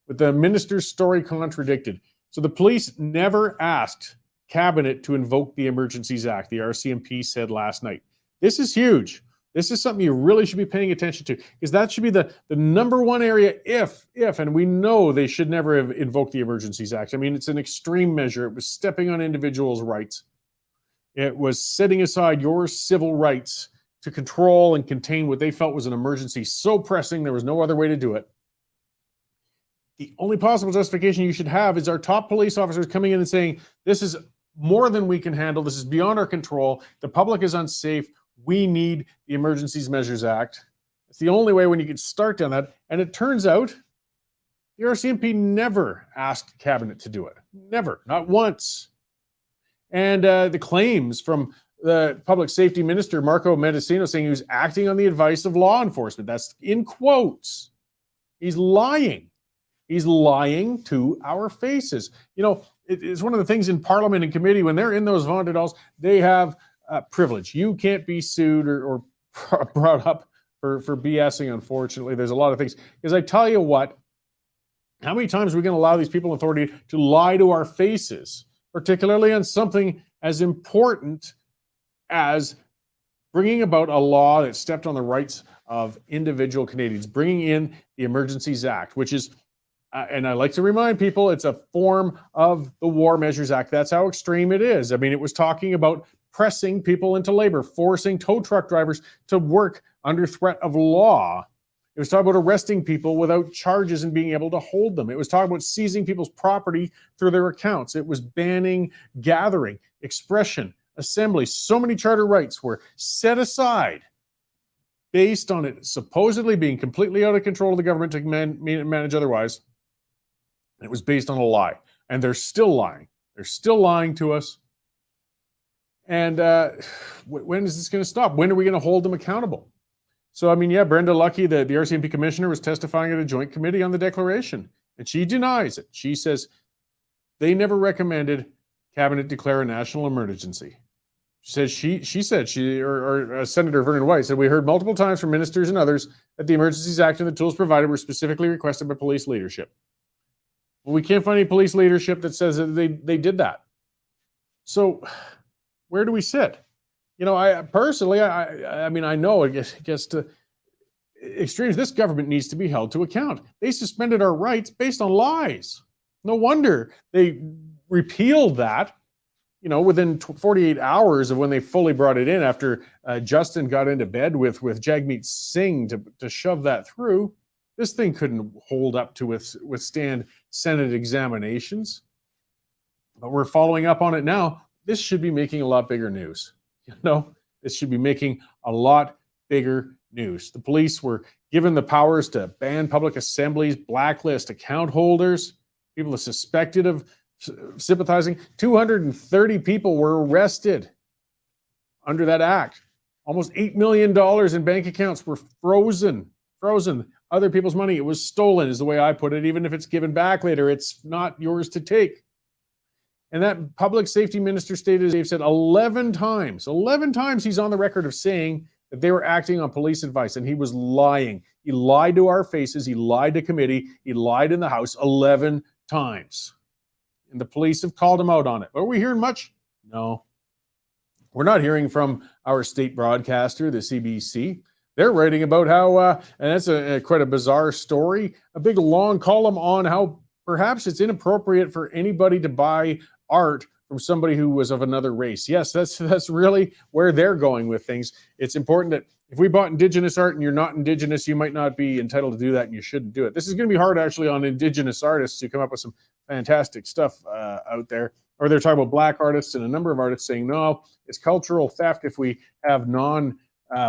with the minister's story contradicted. So the police never asked Cabinet to invoke the Emergencies Act, the RCMP said last night. This is huge. This is something you really should be paying attention to, because that should be the number one area if, and we know they should never have invoked the Emergencies Act. I mean, it's an extreme measure. It was stepping on individuals' rights. It was setting aside your civil rights to control and contain what they felt was an emergency so pressing there was no other way to do it. The only possible justification you should have is our top police officers coming in and saying, this is more than we can handle. This is beyond our control. The public is unsafe. We need the Emergencies Measures Act. It's the only way when you can start down that. And it turns out the RCMP never asked Cabinet to do it. Never, not once. And the claims from the Public Safety Minister, Marco Mendicino, saying he was acting on the advice of law enforcement. That's in quotes. He's lying. He's lying to our faces. You know, it's one of the things in Parliament and committee, when they're in those vaunted halls, they have privilege. You can't be sued or brought up for BSing, unfortunately. There's a lot of things. Because I tell you what, how many times are we going to allow these people in authority to lie to our faces, particularly on something as important as bringing about a law that stepped on the rights of individual Canadians, bringing in the Emergencies Act, which is, and I like to remind people, it's a form of the War Measures Act. That's how extreme it is. I mean, it was talking about pressing people into labor, forcing tow truck drivers to work under threat of law. It was talking about arresting people without charges and being able to hold them. It was talking about seizing people's property through their accounts. It was banning gathering, expression, assembly. So many charter rights were set aside based on it supposedly being completely out of control of the government to manage otherwise. It was based on a lie. And they're still lying. They're still lying to us. And when is this going to stop? When are we going to hold them accountable? So, I mean, yeah, Brenda Lucki, the RCMP commissioner, was testifying at a joint committee on the declaration. And she denies it. She says they never recommended Cabinet declare a national emergency. She said Senator Vernon White said, we heard multiple times from ministers and others that the Emergencies Act and the tools provided were specifically requested by police leadership. Well, we can't find any police leadership that says that they did that. So where do we sit? You know, I personally, I mean, I know it gets to extremes. This government needs to be held to account. They suspended our rights based on lies. No wonder they repealed that, you know, within 48 hours of when they fully brought it in, after Justin got into bed with Jagmeet Singh to shove that through. This thing couldn't hold up to withstand Senate examinations. But we're following up on it now. This should be making a lot bigger news. You know, this should be making a lot bigger news. The police were given the powers to ban public assemblies, blacklist account holders, people suspected of sympathizing. 230 people were arrested under that act. Almost $8 million in bank accounts were frozen. Other people's money, it was stolen, is the way I put it. Even if it's given back later, it's not yours to take. And that public safety minister stated, as Dave said, 11 times he's on the record of saying that they were acting on police advice, and he was lying. He lied to our faces. He lied to committee. He lied in the House 11 times. And the police have called him out on it. Are we hearing much? No. We're not hearing from our state broadcaster, the CBC. They're writing about how, and that's quite a bizarre story, a big long column on how perhaps it's inappropriate for anybody to buy art from somebody who was of another race. Yes, that's really where they're going with things. It's important that if we bought Indigenous art and you're not Indigenous, you might not be entitled to do that, and you shouldn't do it. This is going to be hard, actually, on Indigenous artists to come up with some fantastic stuff out there. Or they're talking about Black artists, and a number of artists saying, no, it's cultural theft if we have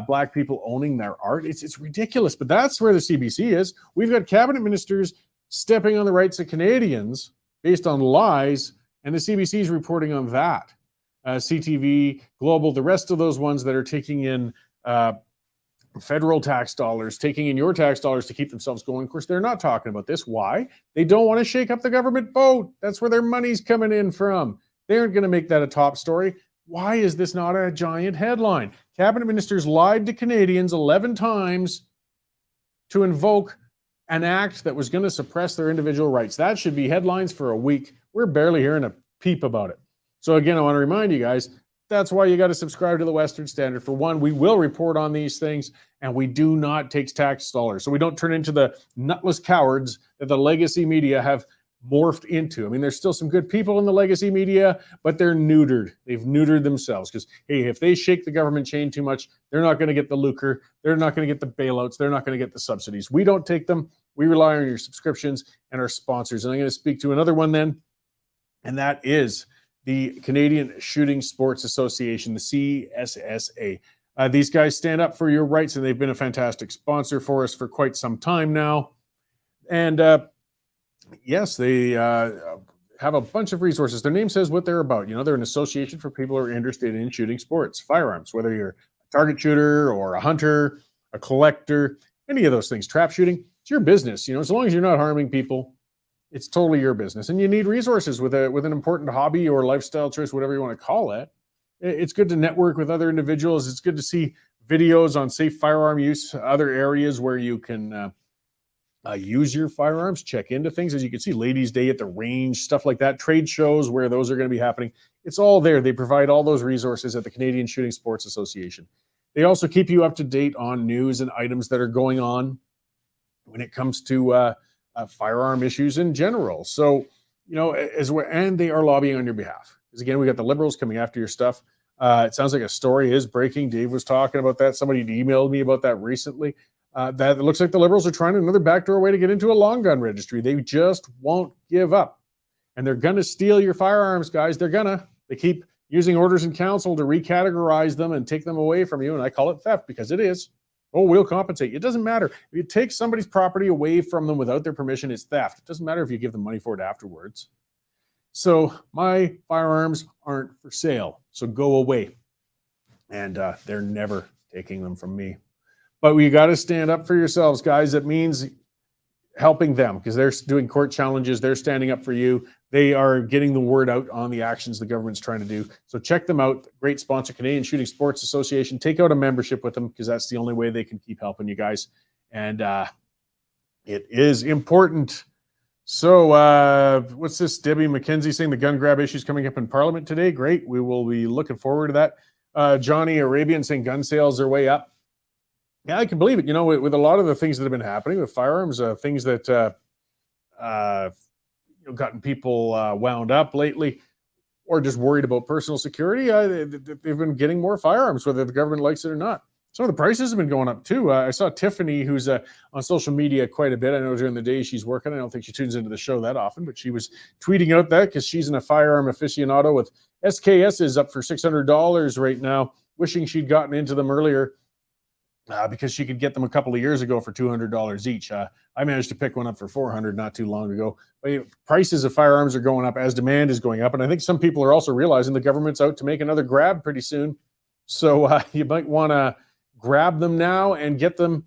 Black people owning their art. It's ridiculous, but that's where the CBC is. We've got cabinet ministers stepping on the rights of Canadians based on lies, and the CBC is reporting on that. CTV, Global, the rest of those ones that are taking in federal tax dollars, taking in your tax dollars to keep themselves going. Of course, they're not talking about this. Why? They don't want to shake up the government boat. That's where their money's coming in from. They aren't going to make that a top story. Why is this not a giant headline? Cabinet ministers lied to Canadians 11 times to invoke an act that was going to suppress their individual rights. That should be headlines for a week. We're barely hearing a peep about it. So again, I want to remind you guys, that's why you got to subscribe to the Western Standard. For one, we will report on these things, and we do not take tax dollars. So we don't turn into the nutless cowards that the legacy media have morphed into. I mean, there's still some good people in the legacy media, but they're neutered. They've neutered themselves because, hey, if they shake the government chain too much, they're not going to get the lucre. They're not going to get the bailouts. They're not going to get the subsidies. We don't take them. We rely on your subscriptions and our sponsors. And I'm going to speak to another one then, and that is the Canadian Shooting Sports Association, the CSSA. These guys stand up for your rights, and they've been a fantastic sponsor for us for quite some time now. And yes, they have a bunch of resources. Their name says what they're about. You know, they're an association for people who are interested in shooting sports, firearms, whether you're a target shooter or a hunter, a collector, any of those things, trap shooting. It's your business. You know, as long as you're not harming people, it's totally your business. And you need resources with an important hobby or lifestyle choice, whatever you want to call it. It's good to network with other individuals. It's good to see videos on safe firearm use, other areas where you can use your firearms, check into things. As you can see, Ladies' Day at the range, stuff like that, trade shows where those are going to be happening. It's all there. They provide all those resources at the Canadian Shooting Sports Association. They also keep you up to date on news and items that are going on when it comes to firearm issues in general. So, you know, and they are lobbying on your behalf. Because again, we got the Liberals coming after your stuff. It sounds like a story is breaking. Dave was talking about that. Somebody emailed me about that recently. That it looks like the Liberals are trying another backdoor way to get into a long gun registry. They just won't give up. And they're going to steal your firearms, guys. They keep using orders in council to recategorize them and take them away from you. And I call it theft because it is. Oh, we'll compensate. It doesn't matter. If you take somebody's property away from them without their permission, it's theft. It doesn't matter if you give them money for it afterwards. So my firearms aren't for sale. So go away. And they're never taking them from me. But we got to stand up for yourselves, guys. That means helping them because they're doing court challenges. They're standing up for you. They are getting the word out on the actions the government's trying to do. So check them out. Great sponsor, Canadian Shooting Sports Association. Take out a membership with them because that's the only way they can keep helping you guys. And it is important. So what's this? Debbie McKenzie saying the gun grab issue is coming up in Parliament today. Great. We will be looking forward to that. Johnny Arabian saying gun sales are way up. Yeah, I can believe it. You know, with a lot of the things that have been happening with firearms, things that gotten people wound up lately or just worried about personal security, they've been getting more firearms, whether the government likes it or not. Some of the prices have been going up too. I saw Tiffany, who's on social media quite a bit. I know during the day she's working. I don't think she tunes into the show that often, but she was tweeting out that because she's a firearm aficionado with SKS is up for $600 right now, wishing she'd gotten into them earlier. Because she could get them a couple of years ago for $200 each. I managed to pick one up for $400 not too long ago. But prices of firearms are going up as demand is going up. And I think some people are also realizing the government's out to make another grab pretty soon. So you might want to grab them now and get them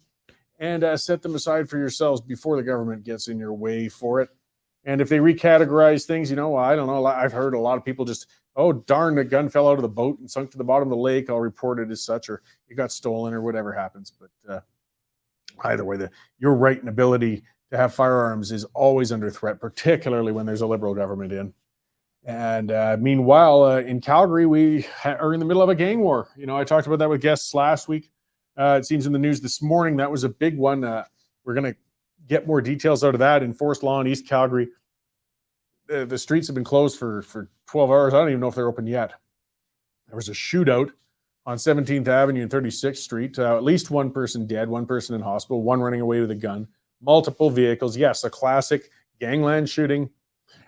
and set them aside for yourselves before the government gets in your way for it. And if they recategorize things, I don't know. I've heard a lot of people just, oh, darn, the gun fell out of the boat and sunk to the bottom of the lake. I'll report it as such, or it got stolen or whatever happens. But either way, your right and ability to have firearms is always under threat, particularly when there's a Liberal government in. And meanwhile, in Calgary, we are in the middle of a gang war. I talked about that with guests last week. It seems in the news this morning, that was a big one. We're going to get more details out of that. Enforced law in East Calgary. The streets have been closed for 12 hours. I don't even know if they're open yet. There was a shootout on 17th Avenue and 36th Street. At least one person dead, one person in hospital, one running away with a gun, multiple vehicles. Yes, a classic gangland shooting.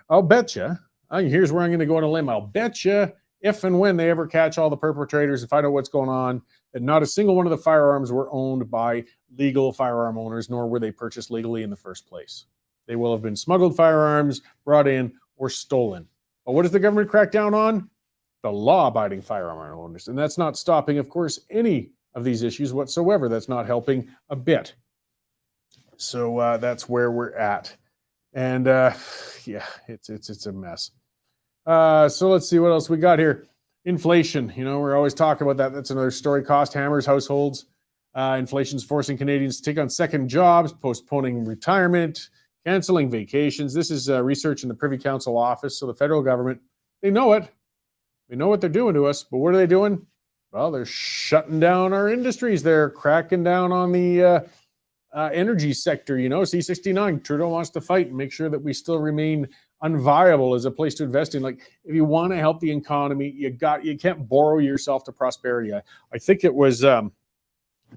I'll bet you, here's where I'm going to go on a limb. I'll bet you if and when they ever catch all the perpetrators and find out what's going on, that not a single one of the firearms were owned by legal firearm owners, nor were they purchased legally in the first place. They will have been smuggled firearms, brought in, or stolen. But what does the government crack down on? The law-abiding firearm owners. And that's not stopping, of course, any of these issues whatsoever. That's not helping a bit. So that's where we're at. And yeah, it's a mess. So let's see what else we got here. Inflation, we're always talking about that. That's another story. Cost hammers households. Inflation's forcing Canadians to take on second jobs, postponing retirement, canceling vacations. This is research in the Privy Council office. So the federal government, they know it. They know what they're doing to us. But what are they doing? Well, they're shutting down our industries. They're cracking down on the energy sector. C69, Trudeau wants to fight and make sure that we still remain unviable as a place to invest in. Like, if you want to help the economy, you can't borrow yourself to prosperity. I think it was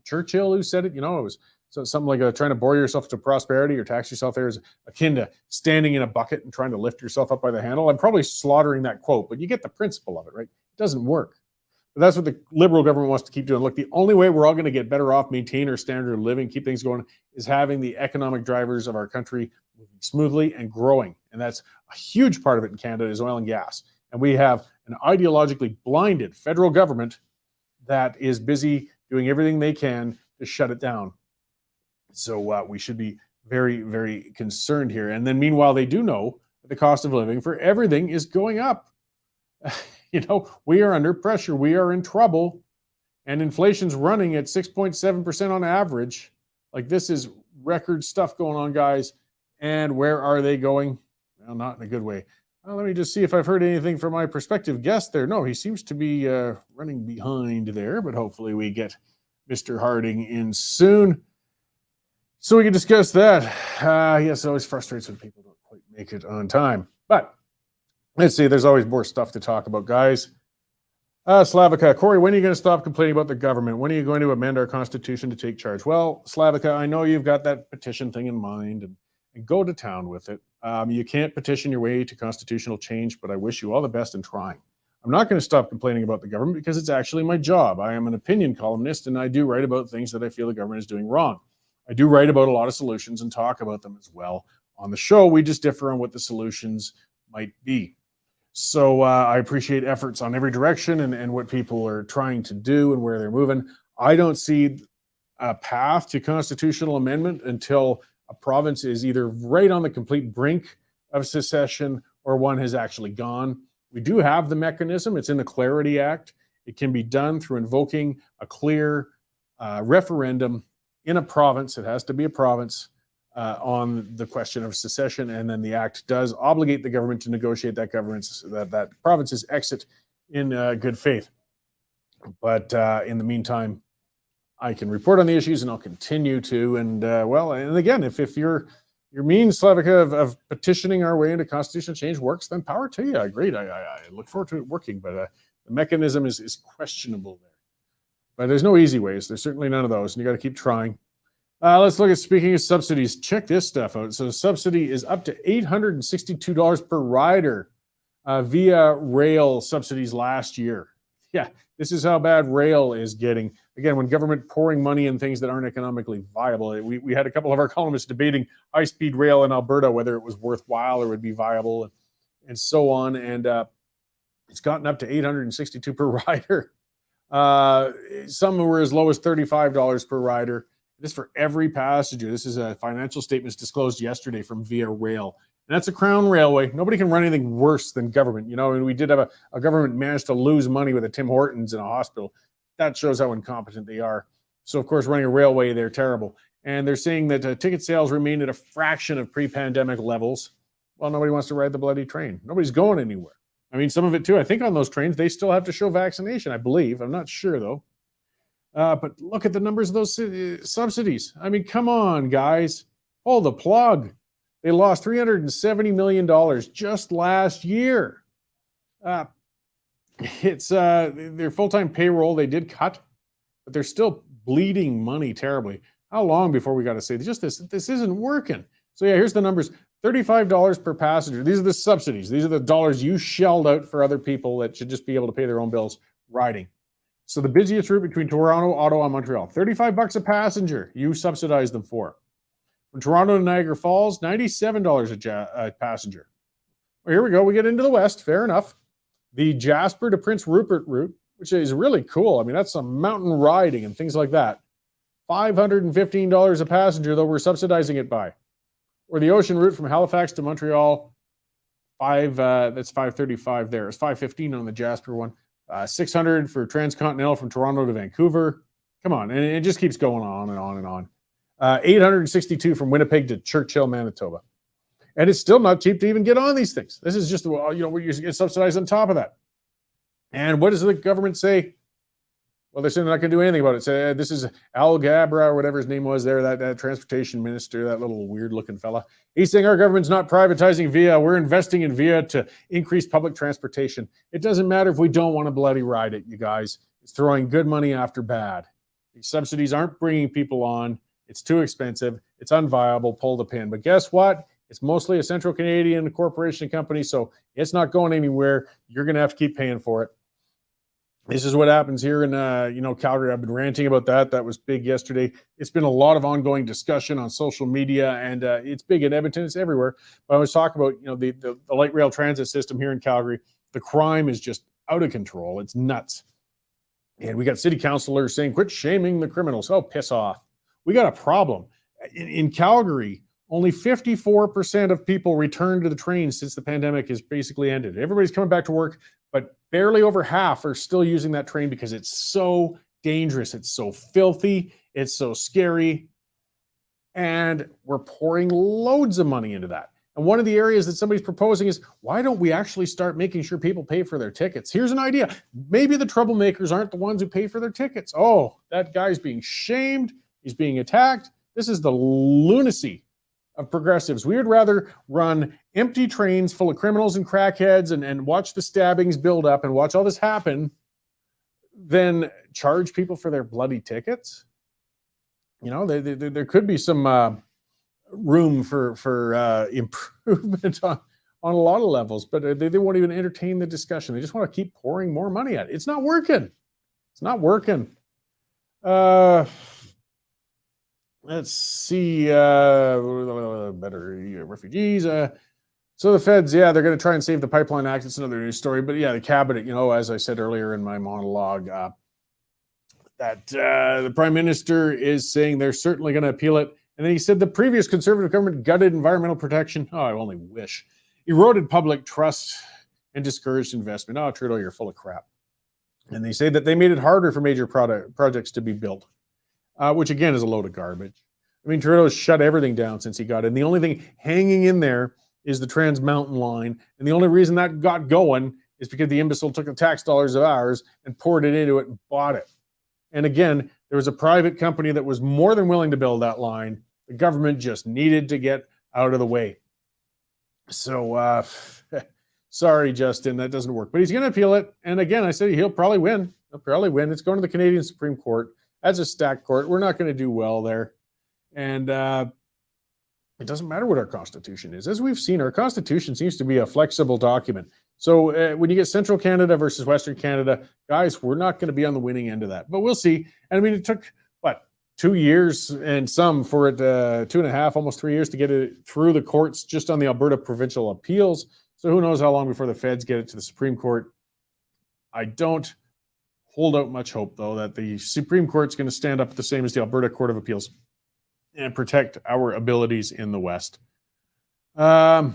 Churchill who said it. It was something like trying to borrow yourself to prosperity or tax yourself there is akin to standing in a bucket and trying to lift yourself up by the handle. I'm probably slaughtering that quote, but you get the principle of it, right? It doesn't work. But that's what the Liberal government wants to keep doing. Look, the only way we're all going to get better off, maintain our standard of living, keep things going, is having the economic drivers of our country moving smoothly and growing. And that's a huge part of it in Canada is oil and gas. And we have an ideologically blinded federal government that is busy doing everything they can to shut it down. So we should be very, very concerned here. And then meanwhile, they do know that the cost of living for everything is going up. We are under pressure. We are in trouble. And inflation's running at 6.7% on average. Like, this is record stuff going on, guys. And where are they going? Well, not in a good way. Let me just see if I've heard anything from my prospective guest there. No, he seems to be running behind there, but hopefully we get Mr. Harding in soon so we can discuss that. Yes, it always frustrates when people don't quite make it on time. But let's see, there's always more stuff to talk about, guys. Slavica, Cory, when are you going to stop complaining about the government? When are you going to amend our constitution to take charge? Well, Slavica, I know you've got that petition thing in mind, and go to town with it. You can't petition your way to constitutional change, but I wish you all the best in trying. I'm not going to stop complaining about the government because it's actually my job. I am an opinion columnist, and I do write about things that I feel the government is doing wrong. I do write about a lot of solutions and talk about them as well. On the show, we just differ on what the solutions might be. So I appreciate efforts on every direction and what people are trying to do and where they're moving. I don't see a path to constitutional amendment until a province is either right on the complete brink of secession or one has actually gone. We do have the mechanism. It's in the Clarity Act. It can be done through invoking a clear referendum in a province. It has to be a province on the question of secession, and then the act does obligate the government to negotiate that province's exit in good faith. But in the meantime, I can report on the issues, and I'll continue to. And and again, if your means, Slavica, of petitioning our way into constitutional change works, then power to you. Great. I look forward to it working, but the mechanism is questionable there. But there's no easy ways. There's certainly none of those, and you got to keep trying. Let's look at, speaking of subsidies, check this stuff out. So the subsidy is up to $862 per rider via rail subsidies last year. Yeah, this is how bad rail is getting. Again, when government pouring money in things that aren't economically viable. We had a couple of our columnists debating high-speed rail in Alberta, whether it was worthwhile or would be viable, and so on. And it's gotten up to $862 per rider. Some were as low as $35 per rider. This is for every passenger. This is a financial statements disclosed yesterday from Via Rail. And that's a Crown Railway. Nobody can run anything worse than government. And we did have a government managed to lose money with a Tim Hortons in a hospital. That shows how incompetent they are. So, of course, running a railway, they're terrible. And they're saying that ticket sales remain at a fraction of pre-pandemic levels. Well, nobody wants to ride the bloody train. Nobody's going anywhere. I mean, some of it, too. I think on those trains, they still have to show vaccination, I believe. I'm not sure, though. But look at the numbers of those subsidies. I mean, come on, guys. Pull the plug. They lost $370 million just last year. It's their full-time payroll they did cut, but they're still bleeding money terribly. How long before we got to say, this isn't working? So yeah, here's the numbers. $35 per passenger. These are the subsidies. These are the dollars you shelled out for other people that should just be able to pay their own bills riding. So the busiest route between Toronto, Ottawa, and Montreal, $35 a passenger you subsidize them for. From Toronto to Niagara Falls, $97 a passenger. Well, here we go. We get into the west. Fair enough. The Jasper to Prince Rupert route, which is really cool. I mean, that's some mountain riding and things like that. $515 a passenger, though we're subsidizing it by. Or the ocean route from Halifax to Montreal, that's $535 there. It's $515 on the Jasper one. $600 for transcontinental from Toronto to Vancouver. Come on, and it just keeps going on and on and on. $862 from Winnipeg to Churchill, Manitoba. And it's still not cheap to even get on these things. This is just, where you get subsidized on top of that. And what does the government say? Well, they're saying they're not going to do anything about it. So, this is Al Gabra, or whatever his name was there, that transportation minister, that little weird-looking fella. He's saying our government's not privatizing VIA. We're investing in VIA to increase public transportation. It doesn't matter if we don't want to bloody ride it, you guys. It's throwing good money after bad. These subsidies aren't bringing people on. It's too expensive. It's unviable. Pull the pin. But guess what? It's mostly a Central Canadian corporation company, so it's not going anywhere. You're going to have to keep paying for it. This is what happens here in, Calgary. I've been ranting about that. That was big yesterday. It's been a lot of ongoing discussion on social media, and it's big in Edmonton. It's everywhere. But I was talking about, the light rail transit system here in Calgary. The crime is just out of control. It's nuts. And we got city councilors saying, quit shaming the criminals. Oh, piss off. We got a problem. In Calgary, only 54% of people returned to the train since the pandemic has basically ended. Everybody's coming back to work, but barely over half are still using that train because it's so dangerous. It's so filthy. It's so scary. And we're pouring loads of money into that. And one of the areas that somebody's proposing is, why don't we actually start making sure people pay for their tickets? Here's an idea. Maybe the troublemakers aren't the ones who pay for their tickets. Oh, that guy's being shamed. He's being attacked. This is the lunacy of progressives. We would rather run empty trains full of criminals and crackheads and watch the stabbings build up and watch all this happen than charge people for their bloody tickets. There could be some room for improvement on a lot of levels, but they won't even entertain the discussion. They just want to keep pouring more money at it. It's not working. It's not working. Let's see, better refugees. So the feds, they're going to try and save the Pipeline Act. It's another news story. But the cabinet, as I said earlier in my monologue, that the prime minister is saying they're certainly going to appeal it. And then he said the previous Conservative government gutted environmental protection. Oh, I only wish. Eroded public trust and discouraged investment. Oh, Trudeau, you're full of crap. And they say that they made it harder for major projects to be built. Which again is a load of garbage. I mean, Trudeau's shut everything down since he got in. The only thing hanging in there is the Trans Mountain Line. And the only reason that got going is because the imbecile took the tax dollars of ours and poured it into it and bought it. And again, there was a private company that was more than willing to build that line. The government just needed to get out of the way. So, sorry, Justin, that doesn't work. But he's going to appeal it. And again, I said he'll probably win. He'll probably win. It's going to the Canadian Supreme Court. That's a stacked court. We're not going to do well there. And it doesn't matter what our Constitution is. As we've seen, our Constitution seems to be a flexible document. So when you get Central Canada versus Western Canada, guys, we're not going to be on the winning end of that. But we'll see. And I mean, it took, 2 years and some for it, 2.5, almost 3 years to get it through the courts just on the Alberta provincial appeals. So who knows how long before the feds get it to the Supreme Court. I don't hold out much hope, though, that the Supreme Court's going to stand up the same as the Alberta Court of Appeals and protect our abilities in the West. Meanwhile,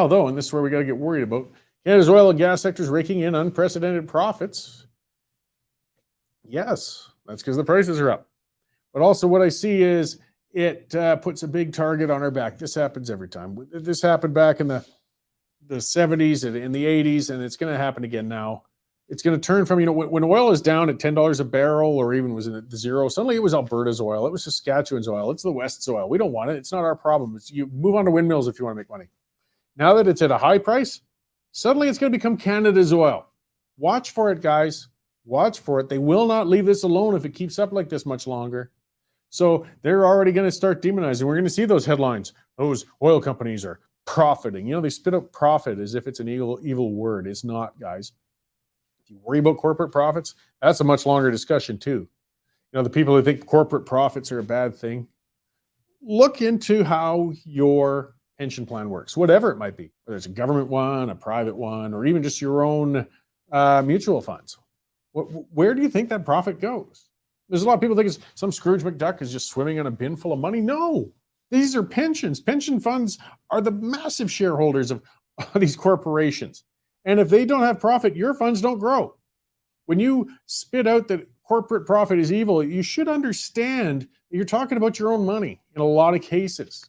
though, and this is where we got to get worried about, Canada's oil and gas sector is raking in unprecedented profits. Yes, that's because the prices are up. But also what I see is it puts a big target on our back. This happens every time. This happened back in the 70s and in the 80s, and it's going to happen again now. It's going to turn from, when oil is down at $10 a barrel or even was in the zero, suddenly it was Alberta's oil. It was Saskatchewan's oil. It's the West's oil. We don't want it. It's not our problem. You move on to windmills if you want to make money. Now that it's at a high price, suddenly it's going to become Canada's oil. Watch for it, guys. Watch for it. They will not leave this alone if it keeps up like this much longer. So they're already going to start demonizing. We're going to see those headlines. Those oil companies are profiting. They spit out profit as if it's an evil word. It's not, guys. If you worry about corporate profits, that's a much longer discussion too. The people who think corporate profits are a bad thing, look into how your pension plan works, whatever it might be, whether it's a government one, a private one, or even just your own mutual funds. Where do you think that profit goes? There's a lot of people think it's some Scrooge McDuck is just swimming in a bin full of money. No, these are pensions. Pension funds are the massive shareholders of these corporations. And if they don't have profit, your funds don't grow. When you spit out that corporate profit is evil, you should understand that you're talking about your own money in a lot of cases.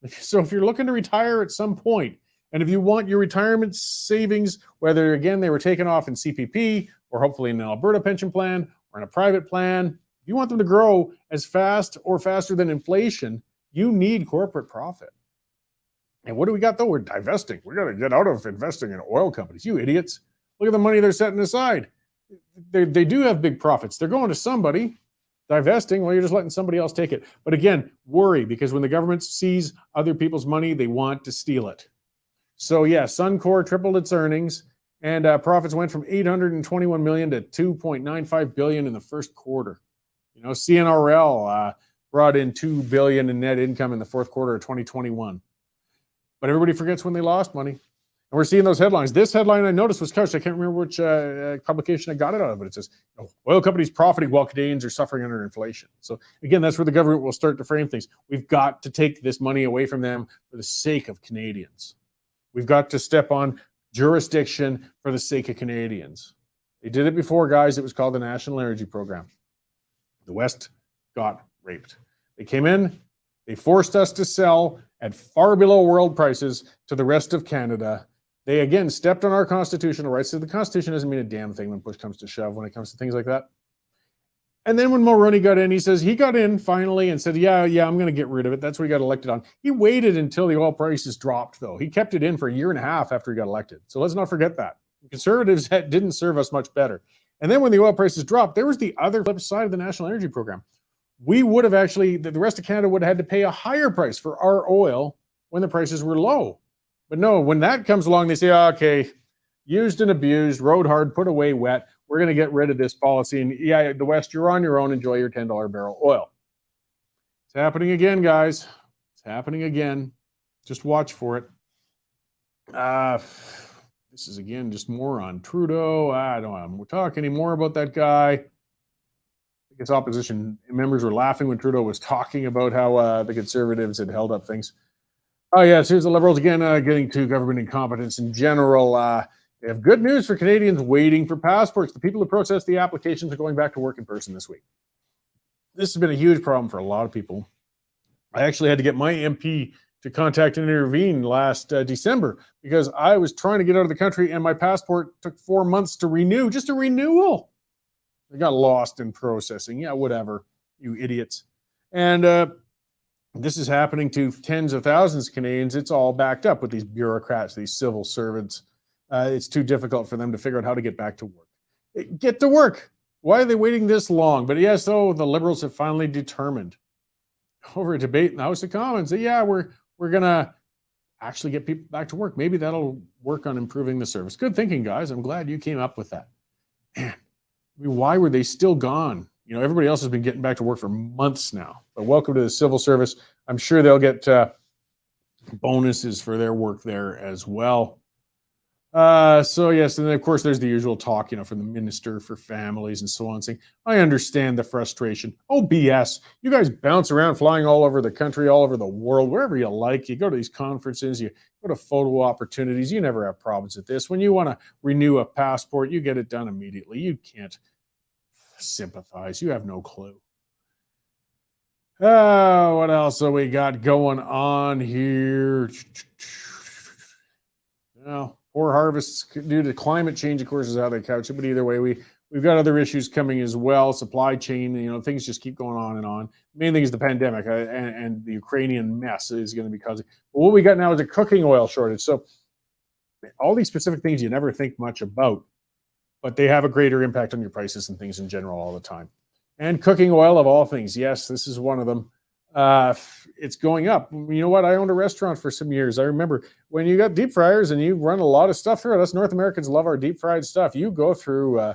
So if you're looking to retire at some point, and if you want your retirement savings, whether again they were taken off in CPP or hopefully in an Alberta pension plan or in a private plan, if you want them to grow as fast or faster than inflation, you need corporate profit. And what do we got though? We're divesting. We got to get out of investing in oil companies. You idiots. Look at the money they're setting aside. They do have big profits. They're going to somebody. Divesting, well, you're just letting somebody else take it. But again, worry, because when the government sees other people's money, they want to steal it. So yeah, Suncor tripled its earnings, and profits went from $821 million to $2.95 billion in the first quarter. You know, CNRL brought in $2 billion in net income in the fourth quarter of 2021. But everybody forgets when they lost money. And we're seeing those headlines. This headline I noticed was couched. I can't remember which publication I got it out of, but it says, oil companies profiting while Canadians are suffering under inflation. So again, that's where the government will start to frame things. We've got to take this money away from them for the sake of Canadians. We've got to step on jurisdiction for the sake of Canadians. They did it before, guys. It was called the National Energy Program. The West got raped. They came in, they forced us to sell at far below world prices to the rest of Canada. They, again, stepped on our constitutional rights. So the Constitution doesn't mean a damn thing when push comes to shove when it comes to things like that. And then when Mulroney got in, he says he got in finally and said, yeah, I'm going to get rid of it. That's what he got elected on. He waited until the oil prices dropped, though. He kept it in for a year and a half after he got elected. So let's not forget that. The Conservatives didn't serve us much better. And then when the oil prices dropped, there was the other flip side of the National Energy Program. We would have actually, the rest of Canada would have had to pay a higher price for our oil when the prices were low. But no, when that comes along, they say, okay, used and abused, rode hard, put away wet. We're going to get rid of this policy. And yeah, the West, you're on your own. Enjoy your $10 barrel oil. It's happening again, guys. It's happening again. Just watch for it. This is, again, just more on Trudeau. I don't want to talk anymore about that guy. I guess opposition members were laughing when Trudeau was talking about how the Conservatives had held up things. Oh, yes, here's the Liberals again getting to government incompetence in general. They have good news for Canadians waiting for passports. The people who process the applications are going back to work in person this week. This has been a huge problem for a lot of people. I actually had to get my MP to contact and intervene last December because I was trying to get out of the country and my passport took 4 months to renew, just a renewal. I got lost in processing. Yeah, whatever, you idiots. And this is happening to tens of thousands of Canadians. It's all backed up with these bureaucrats, these civil servants. It's too difficult for them to figure out how to get back to work. Get to work. Why are they waiting this long? But yes, the Liberals have finally determined over a debate in the House of Commons that, yeah, we're going to actually get people back to work. Maybe that'll work on improving the service. Good thinking, guys. I'm glad you came up with that. Man, I mean, why were they still gone? You know, everybody else has been getting back to work for months now. But welcome to the civil service. I'm sure they'll get bonuses for their work there as well. So yes, and then of course there's the usual talk, from the Minister for Families and so on, saying, I understand the frustration. Oh, BS. You guys bounce around flying all over the country, all over the world, wherever you like. You go to these conferences, you go to photo opportunities. You never have problems with this. When you want to renew a passport, you get it done immediately. You can't sympathize. You have no clue. What else have we got going on here? Well, poor harvests due to climate change, of course, is how they couch it. But either way, we've got other issues coming as well. Supply chain, things just keep going on and on. The main thing is the pandemic and the Ukrainian mess is going to be causing. But what we got now is a cooking oil shortage. So all these specific things you never think much about, but they have a greater impact on your prices and things in general all the time. And cooking oil, of all things, yes, this is one of them. It's going up. You know what? I owned a restaurant for some years. I remember when you got deep fryers and you run a lot of stuff through it. Us North Americans love our deep fried stuff. You go through,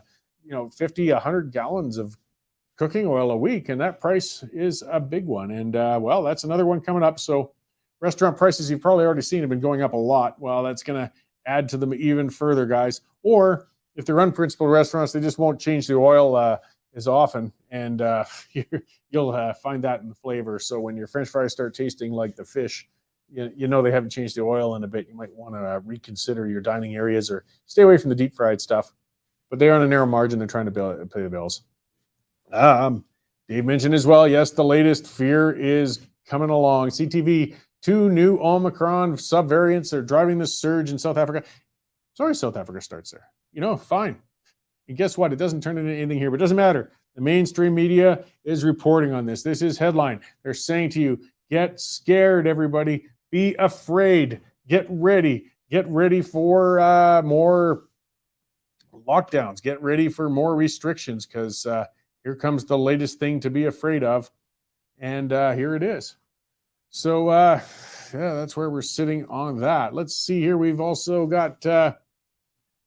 50, 100 gallons of cooking oil a week, and that price is a big one. And that's another one coming up. So restaurant prices you've probably already seen have been going up a lot. Well, that's going to add to them even further, guys. Or if they're unprincipled restaurants, they just won't change the oil as often, and you'll find that in the flavor. So when your French fries start tasting like the fish, you know they haven't changed the oil in a bit. You might want to reconsider your dining areas or stay away from the deep fried stuff. But they're on a narrow margin. They're trying to pay the bills. Dave mentioned as well, yes, the latest fear is coming along. CTV, 2 new Omicron subvariants are driving the surge in South Africa. Sorry, South Africa starts there. Fine. And guess what? It doesn't turn into anything here, but it doesn't matter. The mainstream media is reporting on this. This is headline. They're saying to you, get scared, everybody. Be afraid. Get ready. Get ready for more lockdowns. Get ready for more restrictions, because here comes the latest thing to be afraid of. And here it is. So, yeah, that's where we're sitting on that. Let's see here. We've also got a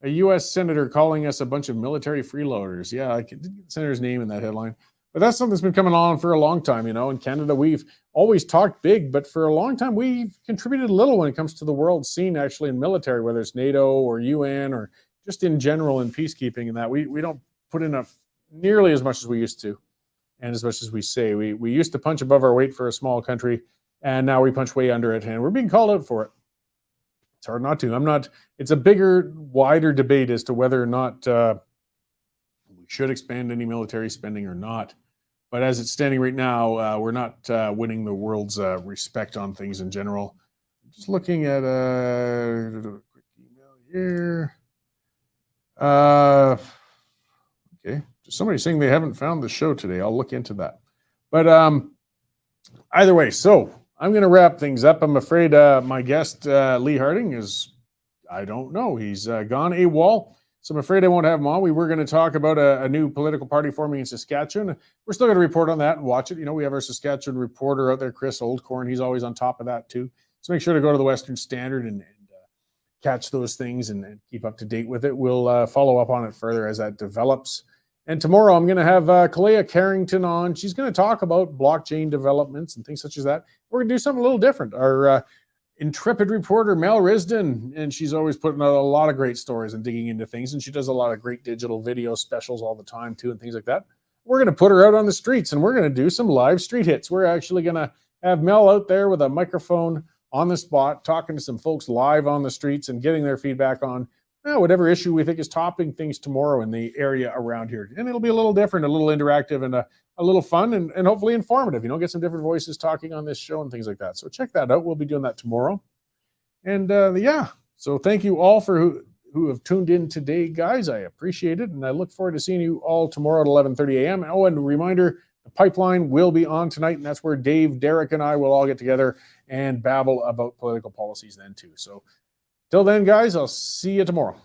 U.S. senator calling us a bunch of military freeloaders. Yeah, I didn't get the senator's name in that headline. But that's something that's been coming on for a long time. In Canada, we've always talked big, but for a long time, we've contributed little when it comes to the world scene, actually, in military, whether it's NATO or UN or just in general in peacekeeping and that. We don't put in nearly as much as we used to, and as much as we say. We used to punch above our weight for a small country, and now we punch way under it, and we're being called out for it. It's hard not to. It's a bigger, wider debate as to whether or not we should expand any military spending or not. But as it's standing right now, we're not winning the world's respect on things in general. I'm just looking at a quick email here. Okay, just somebody saying they haven't found the show today. I'll look into that. But either way, so I'm going to wrap things up. I'm afraid my guest, Lee Harding, I don't know. He's gone AWOL. So I'm afraid I won't have him on. We were going to talk about a new political party forming in Saskatchewan. We're still going to report on that and watch it. We have our Saskatchewan reporter out there, Chris Oldcorn. He's always on top of that too. So make sure to go to the Western Standard and catch those things and keep up to date with it. We'll follow up on it further as that develops. And tomorrow I'm going to have Kalea Carrington on. She's going to talk about blockchain developments and things such as that. We're going to do something a little different. Our intrepid reporter, Mel Risden, and she's always putting out a lot of great stories and digging into things, and she does a lot of great digital video specials all the time too and things like that. We're going to put her out on the streets, and we're going to do some live street hits. We're actually going to have Mel out there with a microphone on the spot, talking to some folks live on the streets and getting their feedback on whatever issue we think is topping things tomorrow in the area around here. And it'll be a little different, a little interactive, and a little fun and hopefully informative. Get some different voices talking on this show and things like that. So check that out. We'll be doing that tomorrow. And yeah, so thank you all for who have tuned in today, guys. I appreciate it. And I look forward to seeing you all tomorrow at 11:30 a.m. Oh, and a reminder, the pipeline will be on tonight, and that's where Dave, Derek, and I will all get together and babble about political policies then too. So till then, guys, I'll see you tomorrow.